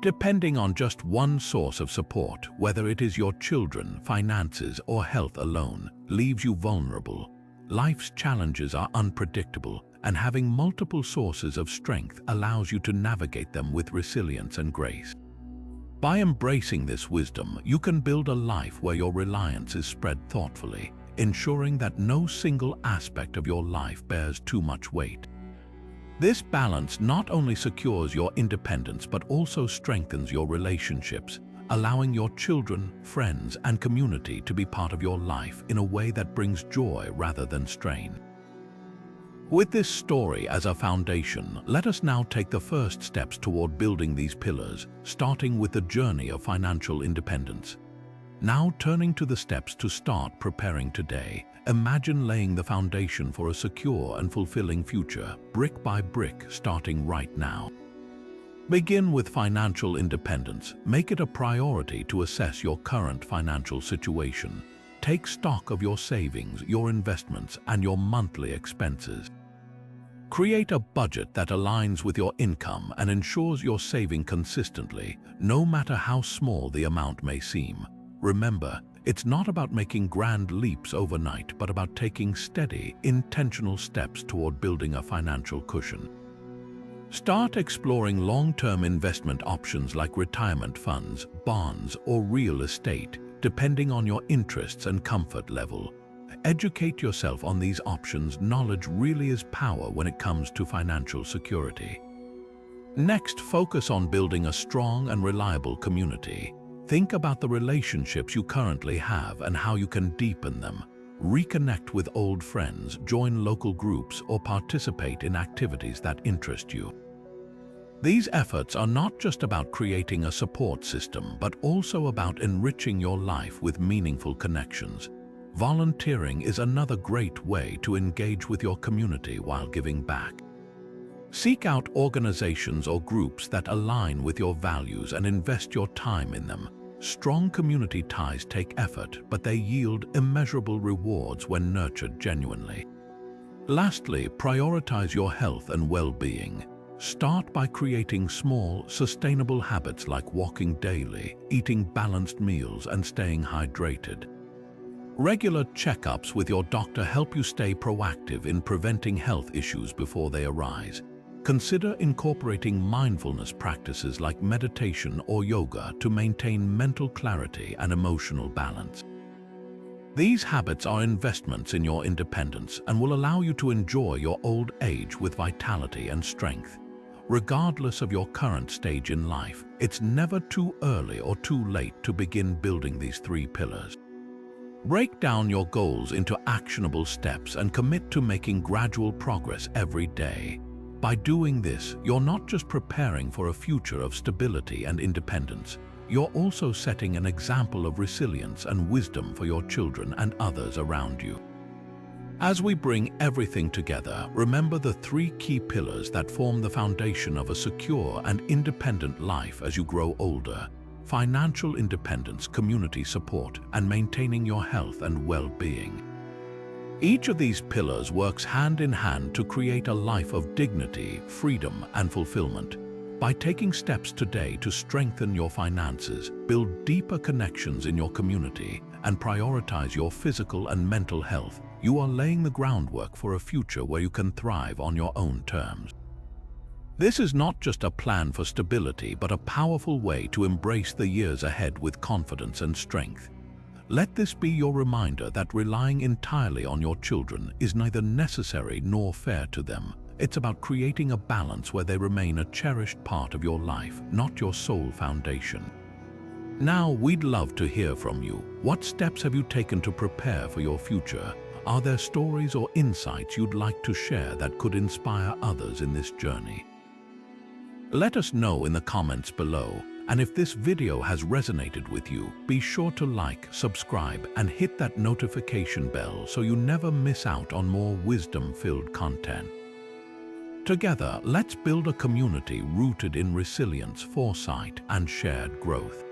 A: Depending on just one source of support, whether it is your children, finances, or health alone, leaves you vulnerable. Life's challenges are unpredictable, and having multiple sources of strength allows you to navigate them with resilience and grace. By embracing this wisdom, you can build a life where your reliance is spread thoughtfully, ensuring that no single aspect of your life bears too much weight. This balance not only secures your independence but also strengthens your relationships, allowing your children, friends, and community to be part of your life in a way that brings joy rather than strain. With this story as a foundation, let us now take the first steps toward building these pillars, starting with the journey of financial independence. Now turning to the steps to start preparing today, imagine laying the foundation for a secure and fulfilling future, brick by brick, starting right now. Begin with financial independence. Make it a priority to assess your current financial situation. Take stock of your savings, your investments, and your monthly expenses. Create a budget that aligns with your income and ensures you're saving consistently, no matter how small the amount may seem. Remember, it's not about making grand leaps overnight, but about taking steady, intentional steps toward building a financial cushion. Start exploring long-term investment options like retirement funds, bonds, or real estate, depending on your interests and comfort level. Educate yourself on these options. Knowledge really is power when it comes to financial security. Next, focus on building a strong and reliable community. Think about the relationships you currently have and how you can deepen them. Reconnect with old friends, join local groups, or participate in activities that interest you. These efforts are not just about creating a support system, but also about enriching your life with meaningful connections. Volunteering is another great way to engage with your community while giving back. Seek out organizations or groups that align with your values and invest your time in them. Strong community ties take effort, but they yield immeasurable rewards when nurtured genuinely. Lastly, prioritize your health and well-being. Start by creating small, sustainable habits like walking daily, eating balanced meals, and staying hydrated. Regular checkups with your doctor help you stay proactive in preventing health issues before they arise. Consider incorporating mindfulness practices like meditation or yoga to maintain mental clarity and emotional balance. These habits are investments in your independence and will allow you to enjoy your old age with vitality and strength. Regardless of your current stage in life, it's never too early or too late to begin building these three pillars. Break down your goals into actionable steps and commit to making gradual progress every day. By doing this, you're not just preparing for a future of stability and independence, you're also setting an example of resilience and wisdom for your children and others around you. As we bring everything together, remember the three key pillars that form the foundation of a secure and independent life as you grow older: financial independence, community support, and maintaining your health and well-being. Each of these pillars works hand in hand to create a life of dignity, freedom, and fulfillment. By taking steps today to strengthen your finances, build deeper connections in your community, and prioritize your physical and mental health, you are laying the groundwork for a future where you can thrive on your own terms. This is not just a plan for stability, but a powerful way to embrace the years ahead with confidence and strength. Let this be your reminder that relying entirely on your children is neither necessary nor fair to them. It's about creating a balance where they remain a cherished part of your life, not your sole foundation. Now, we'd love to hear from you. What steps have you taken to prepare for your future? Are there stories or insights you'd like to share that could inspire others in this journey? Let us know in the comments below. And if this video has resonated with you, be sure to like, subscribe, and hit that notification bell so you never miss out on more wisdom-filled content. Together, let's build a community rooted in resilience, foresight, and shared growth.